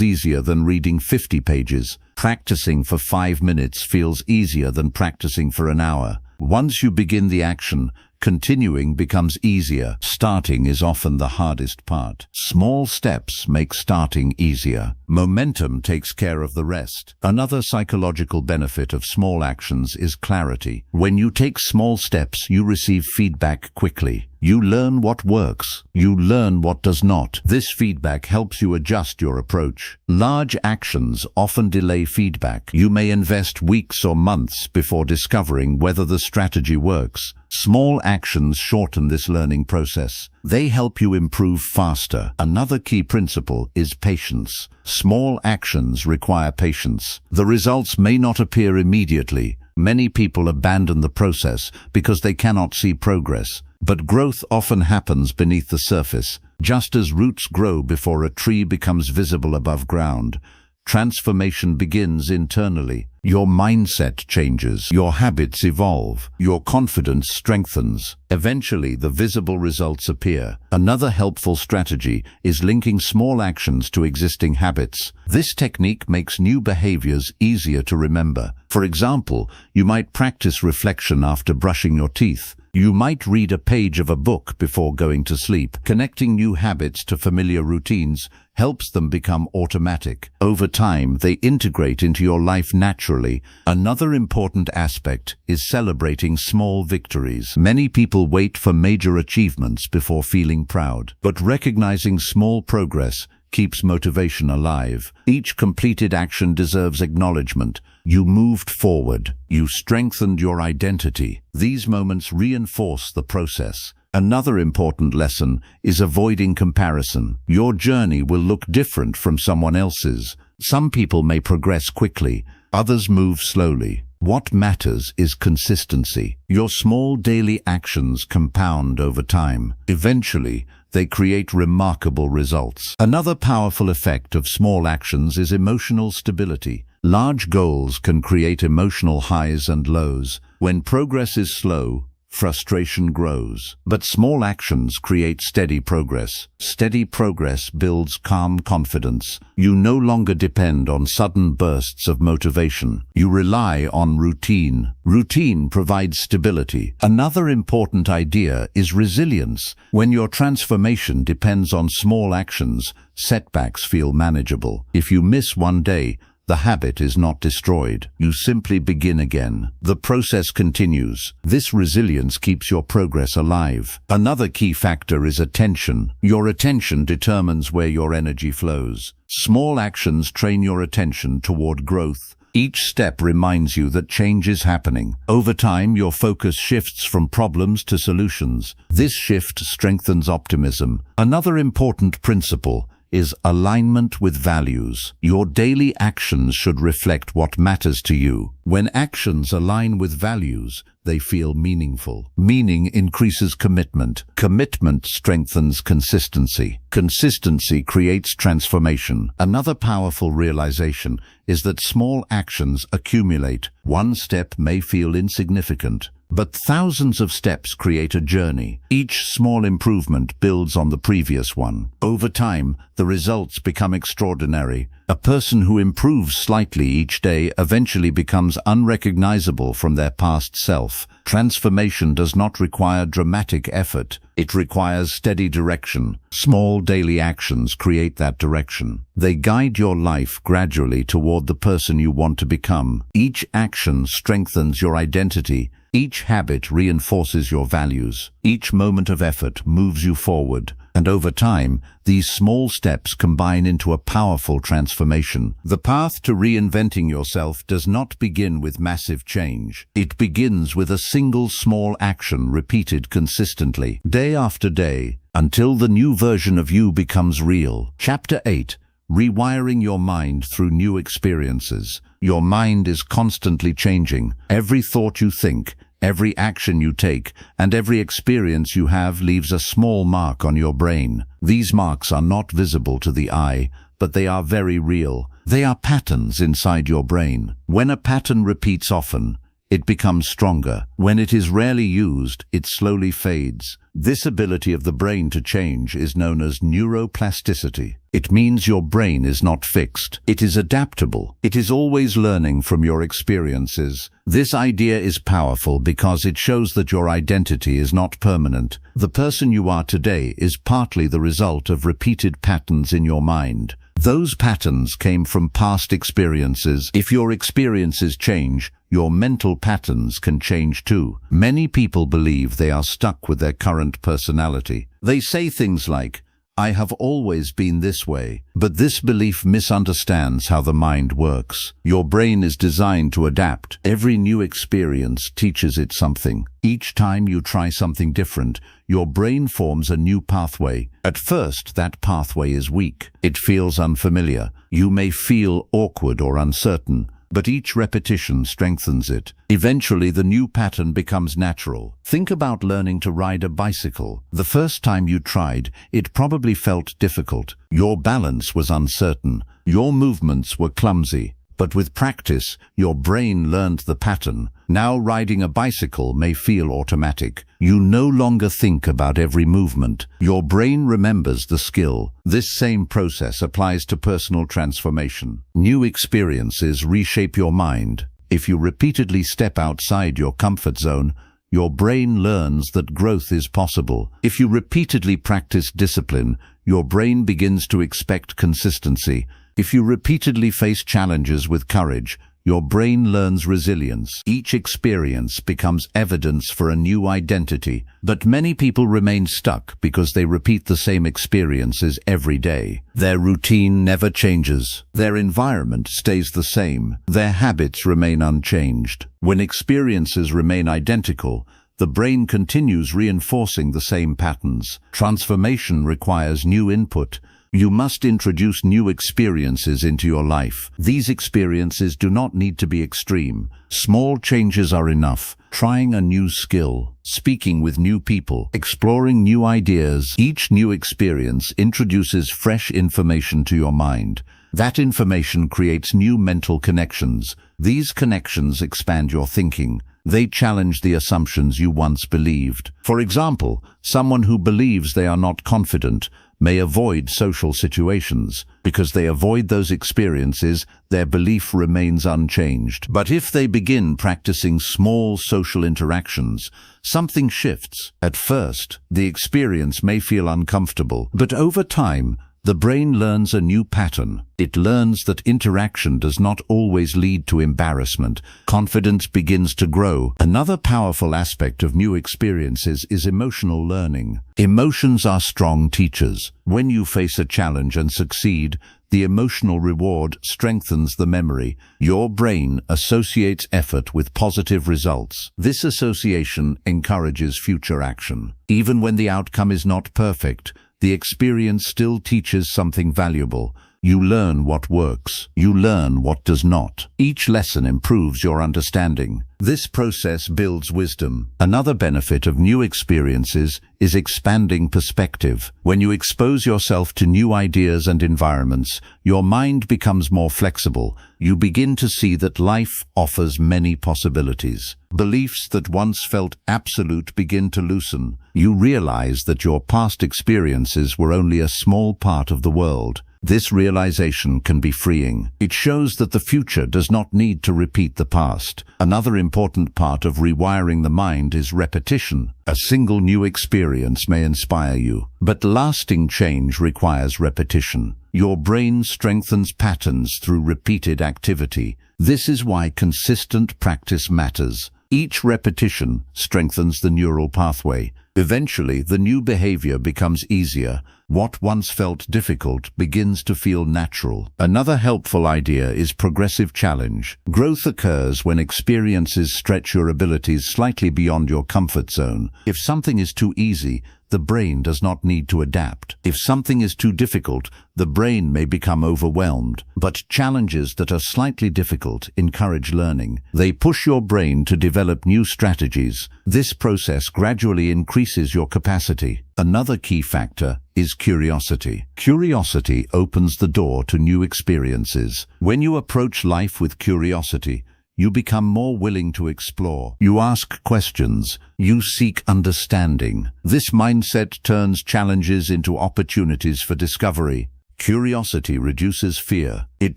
easier than reading 50 pages. Practicing for 5 minutes feels easier than practicing for an hour. Once you begin the action, continuing becomes easier. Starting is often the hardest part. Small steps make starting easier. Momentum takes care of the rest. Another psychological benefit of small actions is clarity. When you take small steps, you receive feedback quickly. You learn what works. You learn what does not. This feedback helps you adjust your approach. Large actions often delay feedback. You may invest weeks or months before discovering whether the strategy works. Small actions shorten this learning process. They help you improve faster. Another key principle is patience. Small actions require patience. The results may not appear immediately. Many people abandon the process because they cannot see progress. But growth often happens beneath the surface. Just as roots grow before a tree becomes visible above ground, transformation begins internally. Your mindset changes, your habits evolve, your confidence strengthens. Eventually, the visible results appear. Another helpful strategy is linking small actions to existing habits. This technique makes new behaviors easier to remember. For example, you might practice reflection after brushing your teeth. You might read a page of a book before going to sleep. Connecting new habits to familiar routines helps them become automatic. Over time, they integrate into your life naturally. Another important aspect is celebrating small victories. Many people wait for major achievements before feeling proud, but recognizing small progress keeps motivation alive. Each completed action deserves acknowledgement. You moved forward. You strengthened your identity. These moments reinforce the process. Another important lesson is avoiding comparison. Your journey will look different from someone else's. Some people may progress quickly, others move slowly. What matters is consistency. Your small daily actions compound over time. Eventually, they create remarkable results. Another powerful effect of small actions is emotional stability. Large goals can create emotional highs and lows. When progress is slow, frustration grows. But small actions create steady progress. Steady progress builds calm confidence. You no longer depend on sudden bursts of motivation. You rely on routine. Routine provides stability. Another important idea is resilience. When your transformation depends on small actions, setbacks feel manageable. If you miss one day, the habit is not destroyed. You simply begin again. The process continues. This resilience keeps your progress alive. Another key factor is attention. Your attention determines where your energy flows. Small actions train your attention toward growth. Each step reminds you that change is happening. Over time, your focus shifts from problems to solutions. This shift strengthens optimism. Another important principle is alignment with values. Your daily actions should reflect what matters to you. When actions align with values, they feel meaningful. Meaning increases commitment. Commitment strengthens consistency. Consistency creates transformation. Another powerful realization is that small actions accumulate. One step may feel insignificant, but thousands of steps create a journey. Each small improvement builds on the previous one. Over time, the results become extraordinary. A person who improves slightly each day eventually becomes unrecognizable from their past self. Transformation does not require dramatic effort. It requires steady direction. Small daily actions create that direction. They guide your life gradually toward the person you want to become. Each action strengthens your identity. Each habit reinforces your values. Each moment of effort moves you forward. And over time, these small steps combine into a powerful transformation. The path to reinventing yourself does not begin with massive change. It begins with a single small action repeated consistently, day after day, until the new version of you becomes real. Chapter 8. rewiring your mind through new experiences. Your mind is constantly changing. Every thought you think, every action you take, and every experience you have leaves a small mark on your brain. These marks are not visible to the eye, but they are very real. They are patterns inside your brain. When a pattern repeats often, it becomes stronger. When it is rarely used, it slowly fades. This ability of the brain to change is known as neuroplasticity. It means your brain is not fixed. It is adaptable. It is always learning from your experiences. This idea is powerful because it shows that your identity is not permanent. The person you are today is partly the result of repeated patterns in your mind. Those patterns came from past experiences. If your experiences change, your mental patterns can change too. Many people believe they are stuck with their current personality. They say things like, "I have always been this way." But this belief misunderstands how the mind works. Your brain is designed to adapt. Every new experience teaches it something. Each time you try something different, your brain forms a new pathway. At first, that pathway is weak. It feels unfamiliar. You may feel awkward or uncertain, but each repetition strengthens it. Eventually, the new pattern becomes natural. Think about learning to ride a bicycle. The first time you tried, it probably felt difficult. Your balance was uncertain. Your movements were clumsy. But with practice, your brain learned the pattern. Now riding a bicycle may feel automatic. You no longer think about every movement. Your brain remembers the skill. This same process applies to personal transformation. New experiences reshape your mind. If you repeatedly step outside your comfort zone, your brain learns that growth is possible. If you repeatedly practice discipline, your brain begins to expect consistency. If you repeatedly face challenges with courage, your brain learns resilience. Each experience becomes evidence for a new identity. But many people remain stuck because they repeat the same experiences every day. Their routine never changes. Their environment stays the same. Their habits remain unchanged. When experiences remain identical, the brain continues reinforcing the same patterns. Transformation requires new input. You must introduce new experiences into your life. These experiences do not need to be extreme. Small changes are enough. Trying a new skill, speaking with new people, exploring new ideas. Each new experience introduces fresh information to your mind. That information creates new mental connections. These connections expand your thinking. They challenge the assumptions you once believed. For example, someone who believes they are not confident may avoid social situations. Because they avoid those experiences, their belief remains unchanged. But if they begin practicing small social interactions, something shifts. At first, the experience may feel uncomfortable, but over time, the brain learns a new pattern. It learns that interaction does not always lead to embarrassment. Confidence begins to grow. Another powerful aspect of new experiences is emotional learning. Emotions are strong teachers. When you face a challenge and succeed, the emotional reward strengthens the memory. Your brain associates effort with positive results. This association encourages future action. Even when the outcome is not perfect, the experience still teaches something valuable. You learn what works. You learn what does not. Each lesson improves your understanding. This process builds wisdom. Another benefit of new experiences is expanding perspective. When you expose yourself to new ideas and environments, your mind becomes more flexible. You begin to see that life offers many possibilities. Beliefs that once felt absolute begin to loosen. You realize that your past experiences were only a small part of the world. This realization can be freeing. It shows that the future does not need to repeat the past. Another important part of rewiring the mind is repetition. A single new experience may inspire you, but lasting change requires repetition. Your brain strengthens patterns through repeated activity. This is why consistent practice matters. Each repetition strengthens the neural pathway. Eventually, the new behavior becomes easier. What once felt difficult begins to feel natural. Another helpful idea is progressive challenge. Growth occurs when experiences stretch your abilities slightly beyond your comfort zone. If something is too easy, the brain does not need to adapt. If something is too difficult, the brain may become overwhelmed. But challenges that are slightly difficult encourage learning. They push your brain to develop new strategies. This process gradually increases your capacity. Another key factor is curiosity. Curiosity opens the door to new experiences. When you approach life with curiosity, you become more willing to explore. You ask questions. You seek understanding. This mindset turns challenges into opportunities for discovery. Curiosity reduces fear. It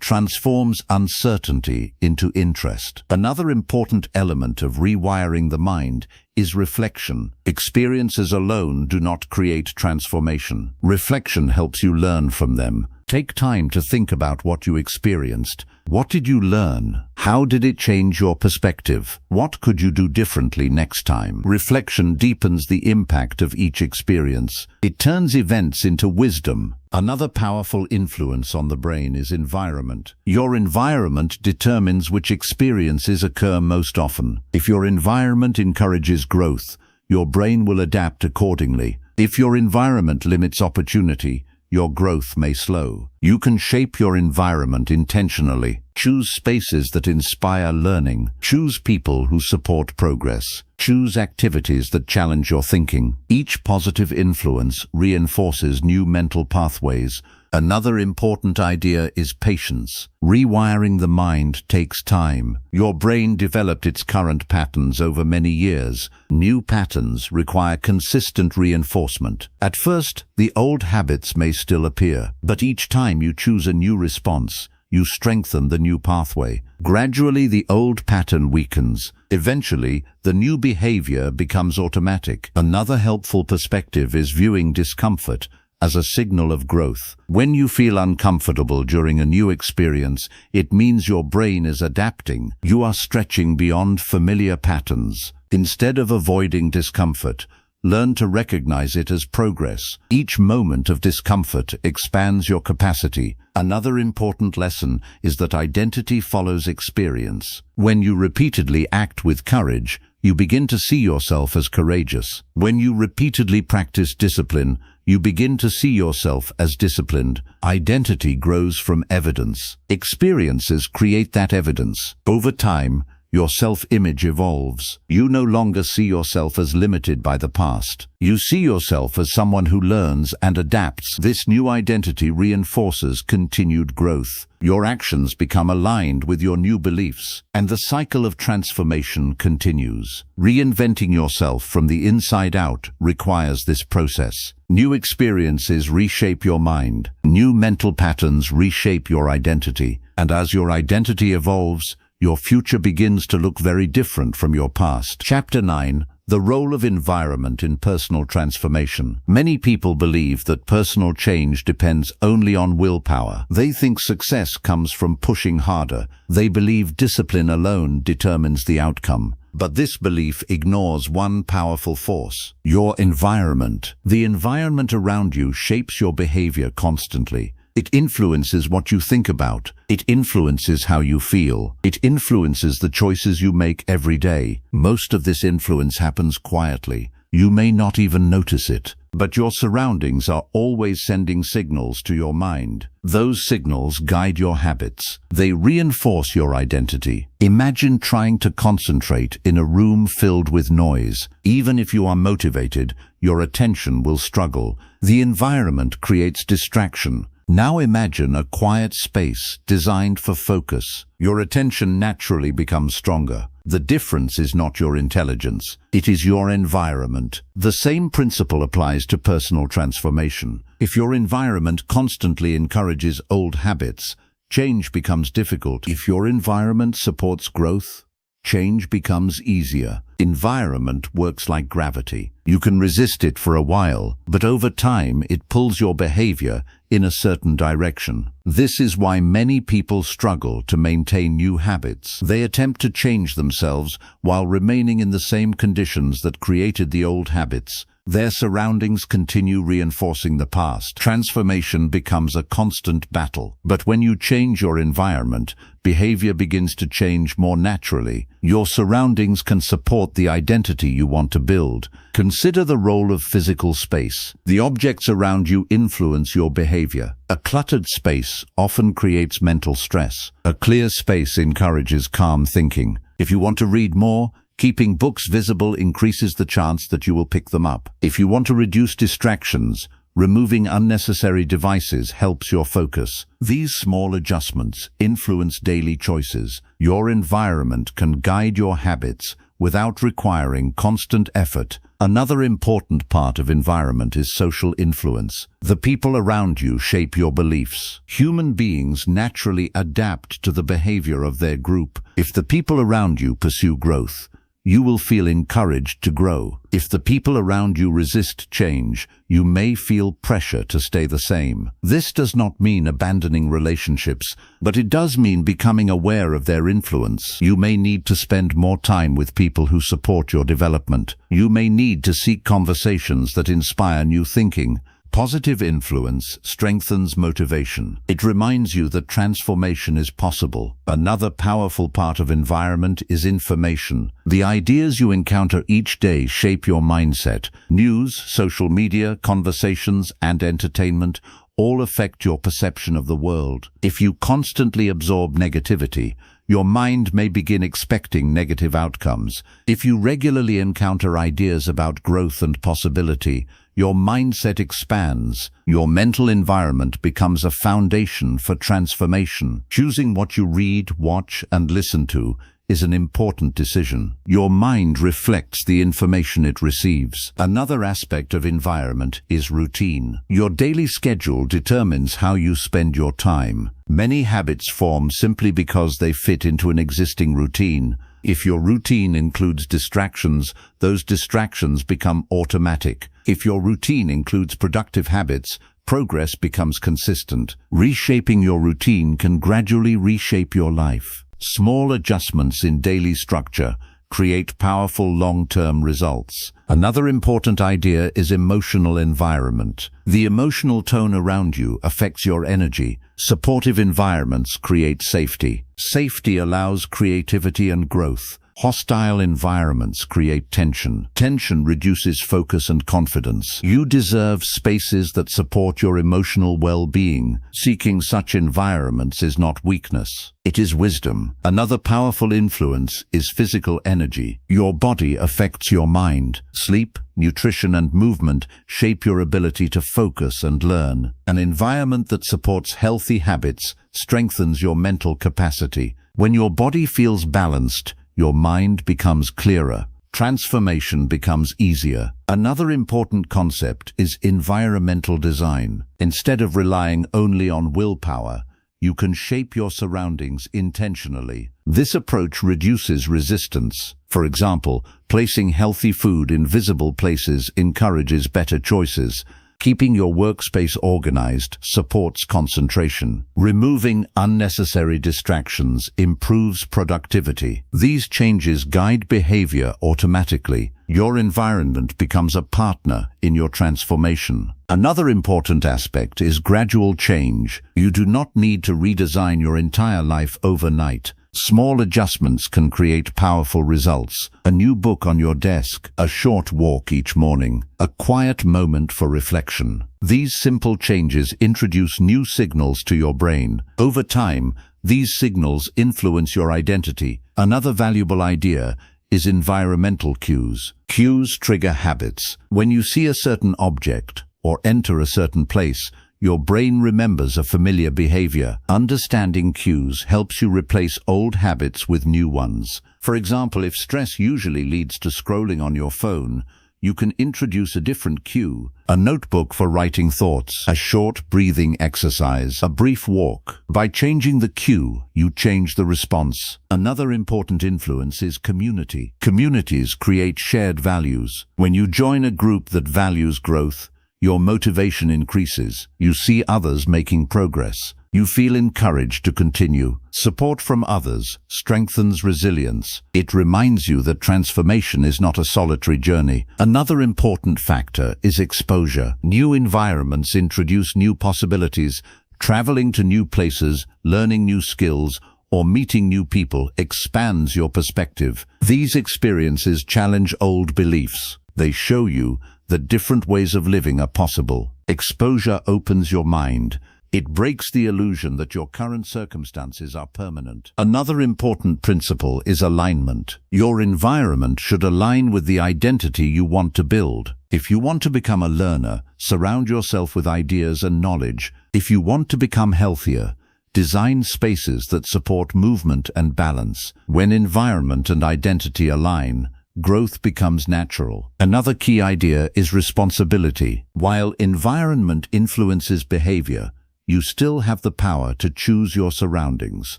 transforms uncertainty into interest. Another important element of rewiring the mind is reflection. Experiences alone do not create transformation. Reflection helps you learn from them. Take time to think about what you experienced. What did you learn? How did it change your perspective? What could you do differently next time? Reflection deepens the impact of each experience. It turns events into wisdom. Another powerful influence on the brain is environment. Your environment determines which experiences occur most often. If your environment encourages growth, your brain will adapt accordingly. If your environment limits opportunity, your growth may slow. You can shape your environment intentionally. Choose spaces that inspire learning. Choose people who support progress. Choose activities that challenge your thinking. Each positive influence reinforces new mental pathways. Another important idea is patience. Rewiring the mind takes time. Your brain developed its current patterns over many years. New patterns require consistent reinforcement. At first, the old habits may still appear, but each time you choose a new response, you strengthen the new pathway. Gradually, the old pattern weakens. Eventually, the new behavior becomes automatic. Another helpful perspective is viewing discomfort as a signal of growth. When you feel uncomfortable during a new experience, it means your brain is adapting. You are stretching beyond familiar patterns. Instead of avoiding discomfort, learn to recognize it as progress. Each moment of discomfort expands your capacity. Another important lesson is that identity follows experience. When you repeatedly act with courage, you begin to see yourself as courageous. When you repeatedly practice discipline, you begin to see yourself as disciplined. Identity grows from evidence. Experiences create that evidence. Over time, your self-image evolves. You no longer see yourself as limited by the past. You see yourself as someone who learns and adapts. This new identity reinforces continued growth. Your actions become aligned with your new beliefs, and the cycle of transformation continues. Reinventing yourself from the inside out requires this process. New experiences reshape your mind. New mental patterns reshape your identity. And as your identity evolves, your future begins to look very different from your past. Chapter 9. The role of environment in personal transformation. Many people believe that personal change depends only on willpower. They think success comes from pushing harder. They believe discipline alone determines the outcome. But this belief ignores one powerful force: your environment. The environment around you shapes your behavior constantly. It influences what you think about. It influences how you feel. It influences the choices you make every day. Most of this influence happens quietly. You may not even notice it. But your surroundings are always sending signals to your mind. Those signals guide your habits. They reinforce your identity. Imagine trying to concentrate in a room filled with noise. Even if you are motivated, your attention will struggle. The environment creates distraction. Now imagine a quiet space designed for focus. Your attention naturally becomes stronger. The difference is not your intelligence, it is your environment. The same principle applies to personal transformation. If your environment constantly encourages old habits, change becomes difficult. If your environment supports growth, change becomes easier. Environment works like gravity. You can resist it for a while, but over time it pulls your behavior in a certain direction. This is why many people struggle to maintain new habits. They attempt to change themselves while remaining in the same conditions that created the old habits. Their surroundings continue reinforcing the past. Transformation becomes a constant battle. But when you change your environment, behavior begins to change more naturally. Your surroundings can support support the identity you want to build. Consider the role of physical space. The objects around you influence your behavior. A cluttered space often creates mental stress. A clear space encourages calm thinking. If you want to read more, keeping books visible increases the chance that you will pick them up. If you want to reduce distractions, removing unnecessary devices helps your focus. These small adjustments influence daily choices. Your environment can guide your habits without requiring constant effort. Another important part of environment is social influence. The people around you shape your beliefs. Human beings naturally adapt to the behavior of their group. If the people around you pursue growth, you will feel encouraged to grow. If the people around you resist change, you may feel pressure to stay the same. This does not mean abandoning relationships, but it does mean becoming aware of their influence. You may need to spend more time with people who support your development. You may need to seek conversations that inspire new thinking. Positive influence strengthens motivation. It reminds you that transformation is possible. Another powerful part of environment is information. The ideas you encounter each day shape your mindset. News, social media, conversations, and entertainment all affect your perception of the world. If you constantly absorb negativity, your mind may begin expecting negative outcomes. If you regularly encounter ideas about growth and possibility, your mindset expands. Your mental environment becomes a foundation for transformation. Choosing what you read, watch, and listen to is an important decision. Your mind reflects the information it receives. Another aspect of environment is routine. Your daily schedule determines how you spend your time. Many habits form simply because they fit into an existing routine. If your routine includes distractions, those distractions become automatic. If your routine includes productive habits, progress becomes consistent. Reshaping your routine can gradually reshape your life. Small adjustments in daily structure create powerful long-term results. Another important idea is emotional environment. The emotional tone around you affects your energy. Supportive environments create safety. Safety allows creativity and growth. Hostile environments create tension. Tension reduces focus and confidence. You deserve spaces that support your emotional well-being. Seeking such environments is not weakness. It is wisdom. Another powerful influence is physical energy. Your body affects your mind. Sleep, nutrition, and movement shape your ability to focus and learn. An environment that supports healthy habits strengthens your mental capacity. When your body feels balanced, your mind becomes clearer. Transformation becomes easier. Another important concept is environmental design. Instead of relying only on willpower, you can shape your surroundings intentionally. This approach reduces resistance. For example, placing healthy food in visible places encourages better choices. Keeping your workspace organized supports concentration. Removing unnecessary distractions improves productivity. These changes guide behavior automatically. Your environment becomes a partner in your transformation. Another important aspect is gradual change. You do not need to redesign your entire life overnight. Small adjustments can create powerful results. A new book on your desk, a short walk each morning, a quiet moment for reflection. These simple changes introduce new signals to your brain. Over time, these signals influence your identity. Another valuable idea is environmental cues. Cues trigger habits. When you see a certain object or enter a certain place, your brain remembers a familiar behavior. Understanding cues helps you replace old habits with new ones. For example, if stress usually leads to scrolling on your phone, you can introduce a different cue, a notebook for writing thoughts, a short breathing exercise, a brief walk. By changing the cue, you change the response. Another important influence is community. Communities create shared values. When you join a group that values growth, your motivation increases. You see others making progress. You feel encouraged to continue. Support from others strengthens resilience. It reminds you that transformation is not a solitary journey. Another important factor is exposure. New environments introduce new possibilities. Traveling to new places, learning new skills, or meeting new people expands your perspective. These experiences challenge old beliefs. They show you that different ways of living are possible. Exposure opens your mind. It breaks the illusion that your current circumstances are permanent. Another important principle is alignment. Your environment should align with the identity you want to build. If you want to become a learner, surround yourself with ideas and knowledge. If you want to become healthier, design spaces that support movement and balance. When environment and identity align, growth becomes natural. Another key idea is responsibility. While environment influences behavior, you still have the power to choose your surroundings.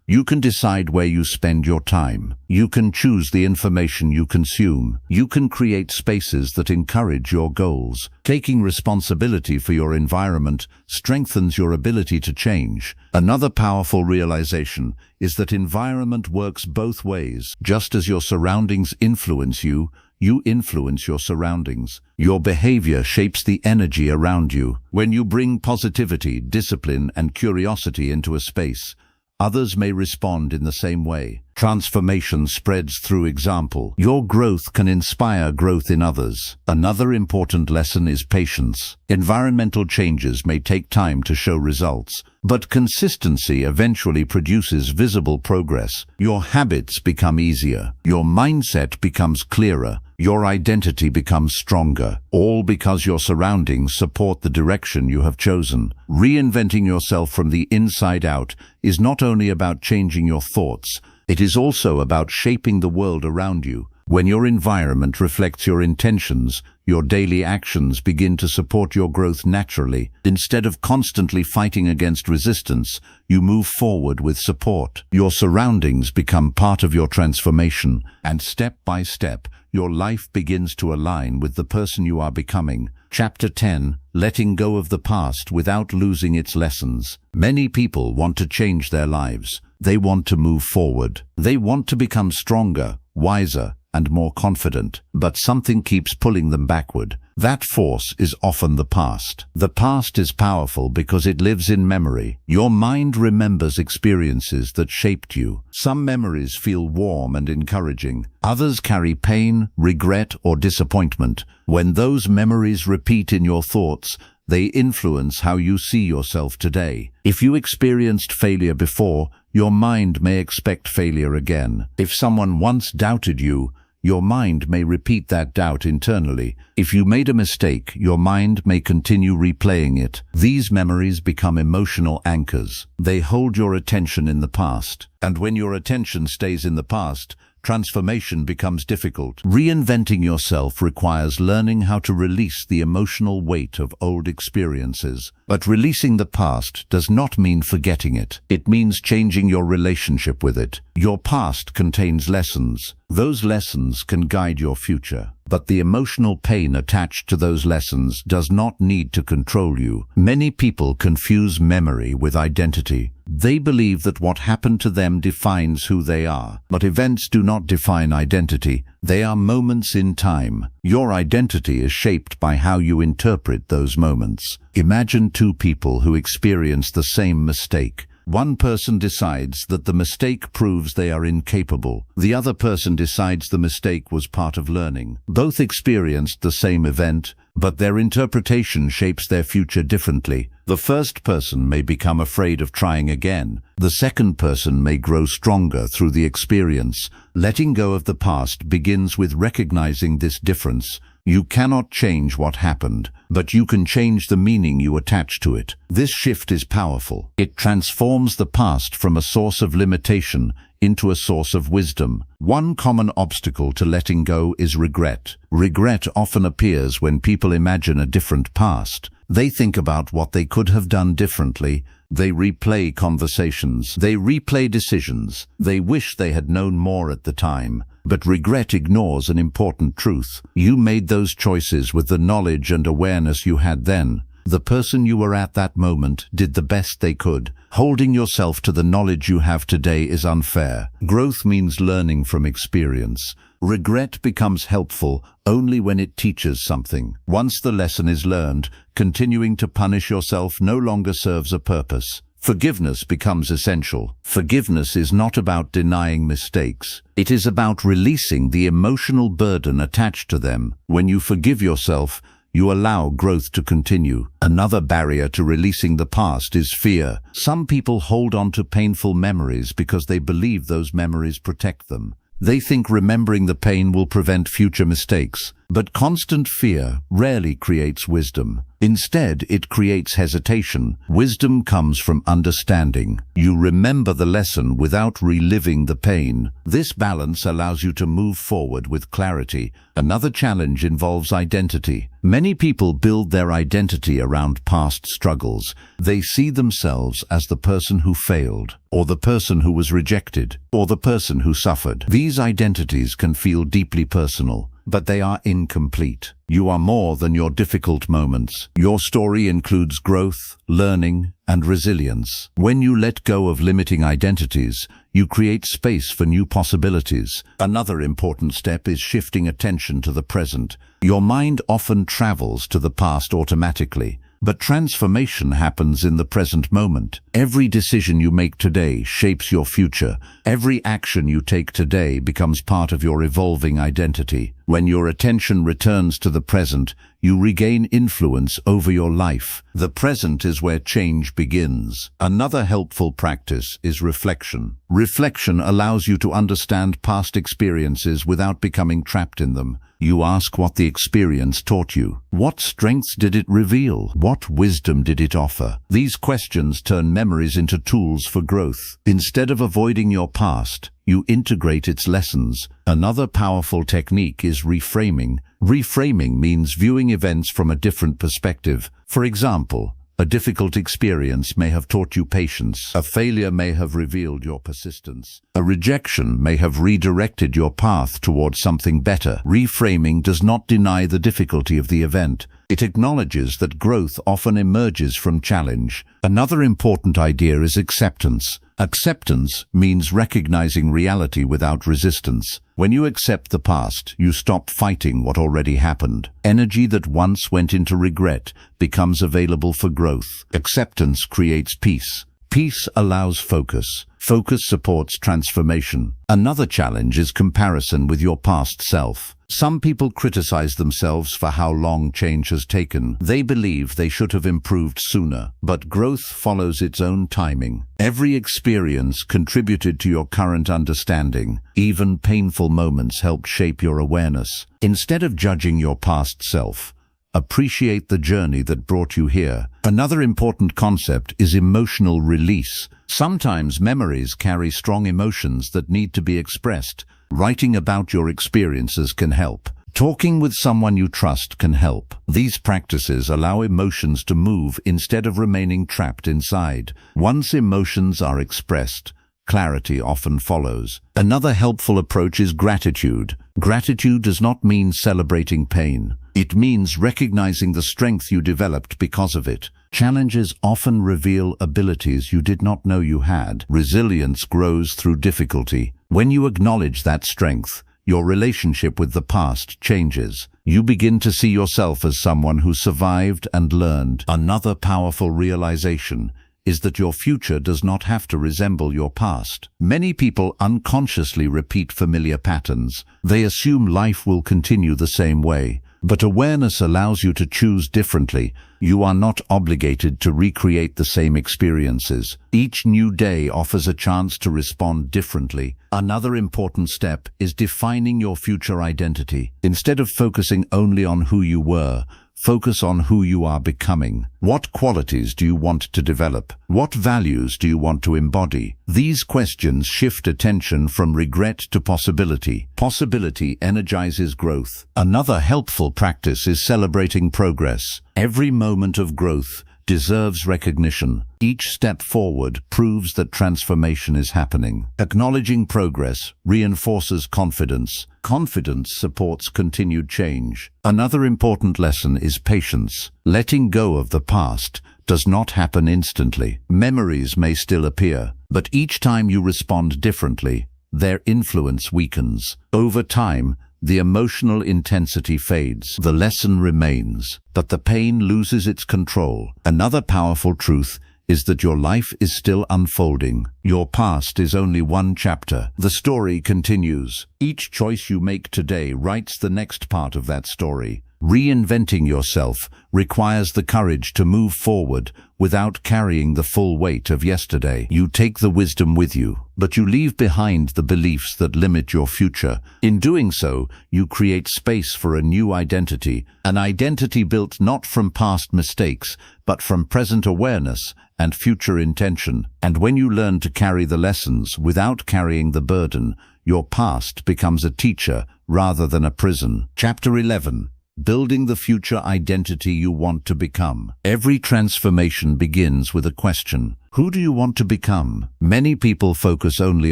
You can decide where you spend your time. You can choose the information you consume. You can create spaces that encourage your goals. Taking responsibility for your environment strengthens your ability to change. Another powerful realization is that environment works both ways. Just as your surroundings influence you, you influence your surroundings. Your behavior shapes the energy around you. When you bring positivity, discipline, and curiosity into a space, others may respond in the same way. Transformation spreads through example. Your growth can inspire growth in others. Another important lesson is patience. Environmental changes may take time to show results, but consistency eventually produces visible progress. Your habits become easier. Your mindset becomes clearer. Your identity becomes stronger, all because your surroundings support the direction you have chosen. Reinventing yourself from the inside out is not only about changing your thoughts, it is also about shaping the world around you. When your environment reflects your intentions, your daily actions begin to support your growth naturally. Instead of constantly fighting against resistance, you move forward with support. Your surroundings become part of your transformation, and step by step, your life begins to align with the person you are becoming. Chapter 10. Letting go of the past without losing its lessons. Many people want to change their lives. They want to move forward. They want to become stronger, wiser, and more confident, but something keeps pulling them backward. That force is often the past. The past is powerful because it lives in memory. Your mind remembers experiences that shaped you. Some memories feel warm and encouraging. Others carry pain, regret, or disappointment. When those memories repeat in your thoughts, they influence how you see yourself today. If you experienced failure before, your mind may expect failure again. If someone once doubted you, your mind may repeat that doubt internally. If you made a mistake, your mind may continue replaying it. These memories become emotional anchors. They hold your attention in the past. And when your attention stays in the past, transformation becomes difficult. Reinventing yourself requires learning how to release the emotional weight of old experiences. But releasing the past does not mean forgetting it. It means changing your relationship with it. Your past contains lessons. Those lessons can guide your future. But the emotional pain attached to those lessons does not need to control you. Many people confuse memory with identity. They believe that what happened to them defines who they are. But events do not define identity. They are moments in time. Your identity is shaped by how you interpret those moments. Imagine two people who experience the same mistake. One person decides that the mistake proves they are incapable. The other person decides the mistake was part of learning. Both experienced the same event, but their interpretation shapes their future differently. The first person may become afraid of trying again. The second person may grow stronger through the experience. Letting go of the past begins with recognizing this difference. You cannot change what happened, but you can change the meaning you attach to it. This shift is powerful. It transforms the past from a source of limitation into a source of wisdom. One common obstacle to letting go is regret. Regret often appears when people imagine a different past. They think about what they could have done differently. They replay conversations. They replay decisions. They wish they had known more at the time. But regret ignores an important truth. You made those choices with the knowledge and awareness you had then. The person you were at that moment did the best they could. Holding yourself to the knowledge you have today is unfair. Growth means learning from experience. Regret becomes helpful only when it teaches something. Once the lesson is learned, continuing to punish yourself no longer serves a purpose. forgiveness becomes essential. Forgiveness is not about denying mistakes. It is about releasing the emotional burden attached to them. When you forgive yourself, you allow growth to continue. Another barrier to releasing the past is fear. Some people hold on to painful memories because they believe those memories protect them. They think remembering the pain will prevent future mistakes. But constant fear rarely creates wisdom. Instead, it creates hesitation. Wisdom comes from understanding. You remember the lesson without reliving the pain. This balance allows you to move forward with clarity. Another challenge involves identity. Many people build their identity around past struggles. They see themselves as the person who failed, or the person who was rejected, or the person who suffered. These identities can feel deeply personal, but they are incomplete. You are more than your difficult moments. Your story includes growth, learning, and resilience. When you let go of limiting identities, you create space for new possibilities. Another important step is shifting attention to the present. Your mind often travels to the past automatically, but transformation happens in the present moment. Every decision you make today shapes your future. Every action you take today becomes part of your evolving identity. When your attention returns to the present, you regain influence over your life. The present is where change begins. Another helpful practice is reflection. Reflection allows you to understand past experiences without becoming trapped in them. You ask what the experience taught you. What strengths did it reveal? What wisdom did it offer? These questions turn memories into tools for growth. Instead of avoiding your past, you integrate its lessons. Another powerful technique is reframing. Reframing means viewing events from a different perspective. For example, a difficult experience may have taught you patience. A failure may have revealed your persistence. A rejection may have redirected your path towards something better. Reframing does not deny the difficulty of the event. It acknowledges that growth often emerges from challenge. Another important idea is acceptance. Acceptance means recognizing reality without resistance. When you accept the past, you stop fighting what already happened. Energy that once went into regret becomes available for growth. Acceptance creates peace. Peace allows focus. Focus supports transformation. Another challenge is comparison with your past self. Some people criticize themselves for how long change has taken. They believe they should have improved sooner, but growth follows its own timing. Every experience contributed to your current understanding. Even painful moments helped shape your awareness. Instead of judging your past self, appreciate the journey that brought you here. Another important concept is emotional release. Sometimes memories carry strong emotions that need to be expressed. Writing about your experiences can help. Talking with someone you trust can help. These practices allow emotions to move instead of remaining trapped inside. Once emotions are expressed, clarity often follows. Another helpful approach is gratitude. Gratitude does not mean celebrating pain. It means recognizing the strength you developed because of it. Challenges often reveal abilities you did not know you had. Resilience grows through difficulty. When you acknowledge that strength, your relationship with the past changes. You begin to see yourself as someone who survived and learned. Another powerful realization is that your future does not have to resemble your past. Many people unconsciously repeat familiar patterns. They assume life will continue the same way. But awareness allows you to choose differently. You are not obligated to recreate the same experiences. Each new day offers a chance to respond differently. Another important step is defining your future identity. Instead of focusing only on who you were, focus on who you are becoming. What qualities do you want to develop? What values do you want to embody? These questions shift attention from regret to possibility. Possibility energizes growth. Another helpful practice is celebrating progress. Every moment of growth deserves recognition. Each step forward proves that transformation is happening. Acknowledging progress reinforces confidence. Confidence supports continued change. Another important lesson is patience. Letting go of the past does not happen instantly. Memories may still appear, but each time you respond differently, their influence weakens. Over time, the emotional intensity fades. The lesson remains, but the pain loses its control. Another powerful truth is that your life is still unfolding. Your past is only one chapter. The story continues. Each choice you make today writes the next part of that story. Reinventing yourself requires the courage to move forward without carrying the full weight of yesterday. You take the wisdom with you, but you leave behind the beliefs that limit your future. In doing so, you create space for a new identity, an identity built not from past mistakes, but from present awareness and future intention. And when you learn to carry the lessons without carrying the burden, your past becomes a teacher rather than a prison. Chapter 11. Building the future identity you want to become. Every transformation begins with a question. Who do you want to become? Many people focus only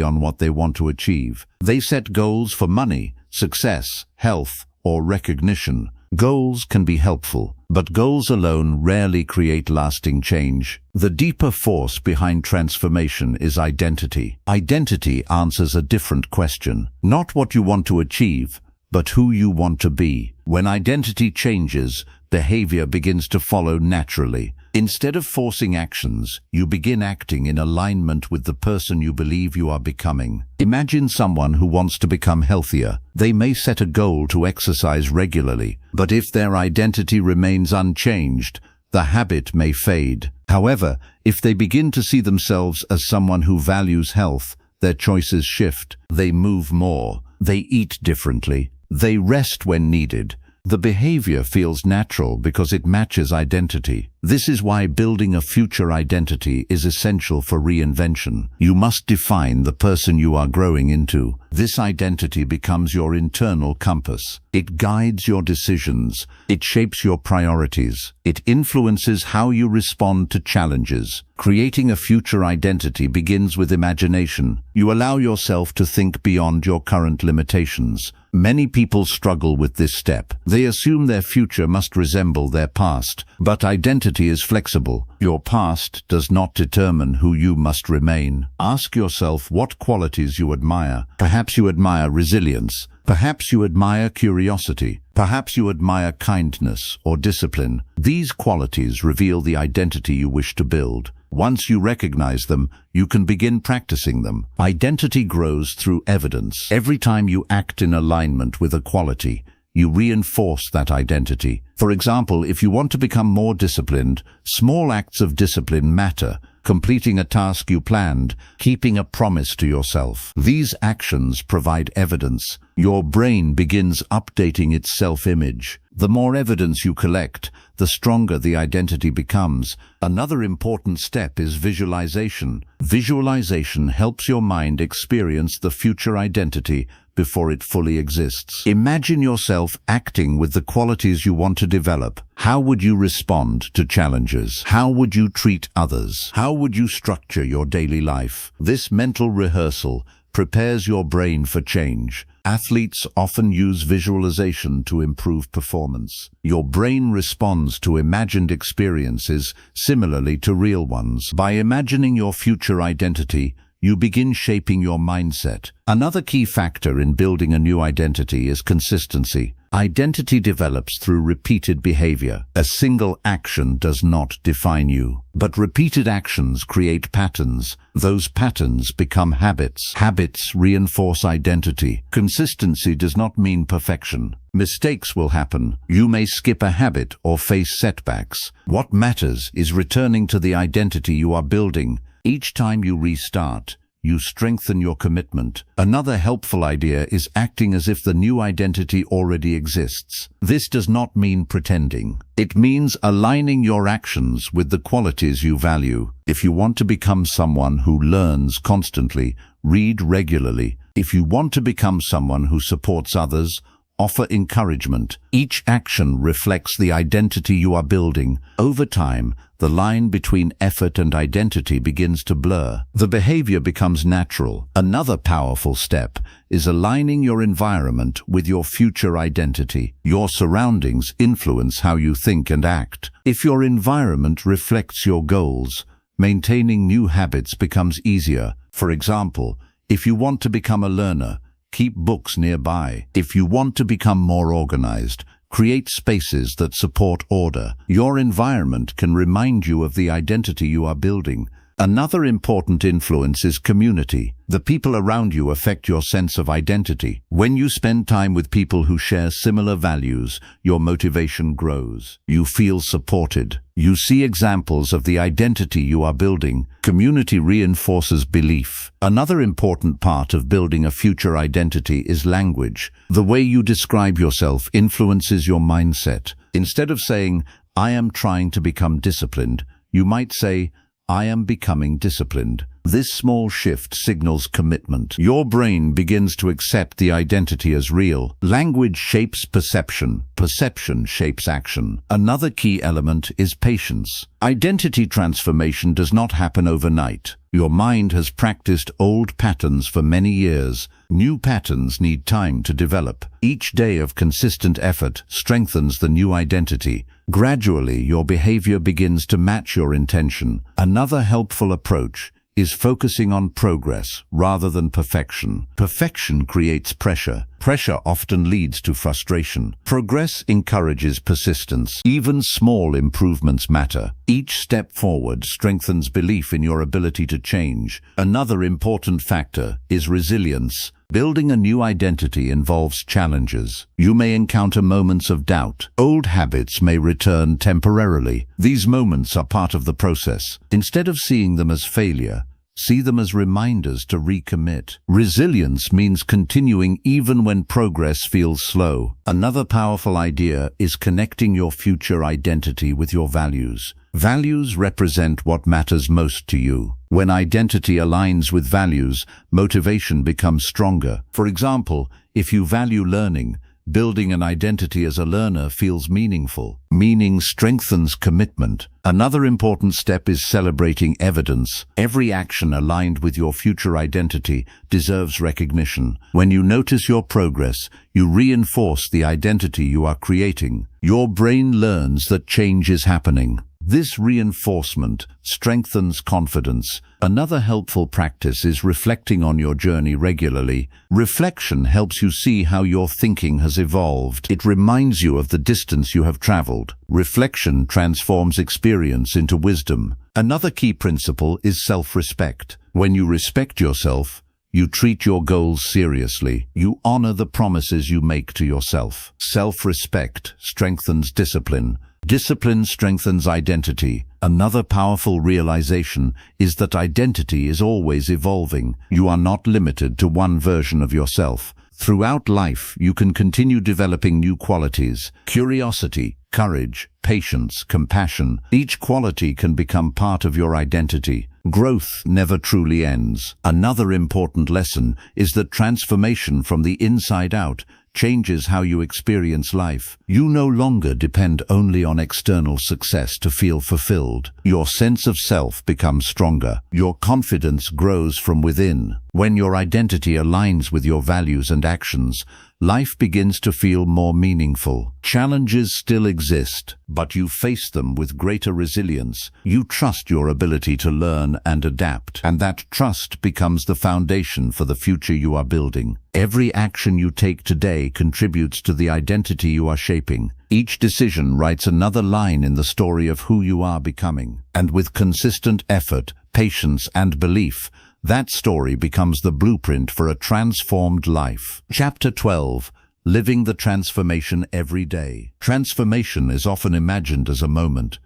on what they want to achieve. They set goals for money, success, health, or recognition. Goals can be helpful, but goals alone rarely create lasting change. The deeper force behind transformation is identity. Identity answers a different question. Not what you want to achieve, but who you want to be. When identity changes, behavior begins to follow naturally. Instead of forcing actions, you begin acting in alignment with the person you believe you are becoming. Imagine someone who wants to become healthier. They may set a goal to exercise regularly, but if their identity remains unchanged, the habit may fade. However, if they begin to see themselves as someone who values health, their choices shift. They move more. They eat differently. They rest when needed. The behavior feels natural because it matches identity. This is why building a future identity is essential for reinvention. You must define the person you are growing into. This identity becomes your internal compass. It guides your decisions. It shapes your priorities. It influences how you respond to challenges. Creating a future identity begins with imagination. You allow yourself to think beyond your current limitations. Many people struggle with this step. They assume their future must resemble their past, but identity is flexible. Your past does not determine who you must remain. Ask yourself what qualities you admire. Perhaps you admire resilience. Perhaps you admire curiosity. Perhaps you admire kindness or discipline. These qualities reveal the identity you wish to build. Once you recognize them, you can begin practicing them. Identity grows through evidence. Every time you act in alignment with a quality, you reinforce that identity. For example, if you want to become more disciplined, small acts of discipline matter. Completing a task you planned, keeping a promise to yourself. These actions provide evidence. Your brain begins updating its self-image. The more evidence you collect, the stronger the identity becomes. Another important step is visualization. Visualization helps your mind experience the future identity before it fully exists. Imagine yourself acting with the qualities you want to develop. How would you respond to challenges? How would you treat others? How would you structure your daily life? This mental rehearsal prepares your brain for change. Athletes often use visualization to improve performance. Your brain responds to imagined experiences similarly to real ones. By imagining your future identity, you begin shaping your mindset. Another key factor in building a new identity is consistency. Identity develops through repeated behavior. A single action does not define you, but repeated actions create patterns. Those patterns become habits. Habits reinforce identity. Consistency does not mean perfection. Mistakes will happen. You may skip a habit or face setbacks. What matters is returning to the identity you are building. Each time you restart, you strengthen your commitment. Another helpful idea is acting as if the new identity already exists. This does not mean pretending. It means aligning your actions with the qualities you value. If you want to become someone who learns constantly, read regularly. If you want to become someone who supports others, offer encouragement. Each action reflects the identity you are building. Over time, the line between effort and identity begins to blur. The behavior becomes natural. Another powerful step is aligning your environment with your future identity. Your surroundings influence how you think and act. If your environment reflects your goals, maintaining new habits becomes easier. For example, if you want to become a learner, keep books nearby. If you want to become more organized, Create spaces that support order. Your environment can remind you of the identity you are building. Another important influence is community. The people around you affect your sense of identity. When you spend time with people who share similar values, your motivation grows. You feel supported. You see examples of the identity you are building. Community reinforces belief. Another important part of building a future identity is language. The way you describe yourself influences your mindset. Instead of saying, "I am trying to become disciplined," you might say, "I am becoming disciplined." This small shift signals commitment. Your brain begins to accept the identity as real. Language shapes perception. Perception shapes action. Another key element is patience. Identity transformation does not happen overnight. Your mind has practiced old patterns for many years. New patterns need time to develop. Each day of consistent effort strengthens the new identity. Gradually, your behavior begins to match your intention. Another helpful approach is focusing on progress rather than perfection. Perfection creates pressure. Pressure often leads to frustration. Progress encourages persistence. Even small improvements matter. Each step forward strengthens belief in your ability to change. Another important factor is resilience. Building a new identity involves challenges. You may encounter moments of doubt. Old habits may return temporarily. These moments are part of the process. Instead of seeing them as failure, see them as reminders to recommit. Resilience means continuing even when progress feels slow. Another powerful idea is connecting your future identity with your values. Values represent what matters most to you. When identity aligns with values, motivation becomes stronger. For example, if you value learning, building an identity as a learner feels meaningful. Meaning strengthens commitment. Another important step is celebrating evidence. Every action aligned with your future identity deserves recognition. When you notice your progress, you reinforce the identity you are creating. Your brain learns that change is happening. This reinforcement strengthens confidence. Another helpful practice is reflecting on your journey regularly. Reflection helps you see how your thinking has evolved. It reminds you of the distance you have traveled. Reflection transforms experience into wisdom. Another key principle is self-respect. When you respect yourself, you treat your goals seriously. You honor the promises you make to yourself. Self-respect strengthens discipline. Discipline strengthens identity. Another powerful realization is that identity is always evolving. You are not limited to one version of yourself. Throughout life, you can continue developing new qualities. Curiosity, courage, patience, compassion. Each quality can become part of your identity. Growth never truly ends. Another important lesson is that transformation from the inside out changes how you experience life. You no longer depend only on external success to feel fulfilled. Your sense of self becomes stronger. Your confidence grows from within. When your identity aligns with your values and actions, life begins to feel more meaningful. Challenges still exist, but you face them with greater resilience. You trust your ability to learn and adapt, and that trust becomes the foundation for the future you are building. Every action you take today contributes to the identity you are shaping. Each decision writes another line in the story of who you are becoming. And with consistent effort, patience, and belief, that story becomes the blueprint for a transformed life. Chapter 12. Living the transformation every day. Transformation is often imagined as a moment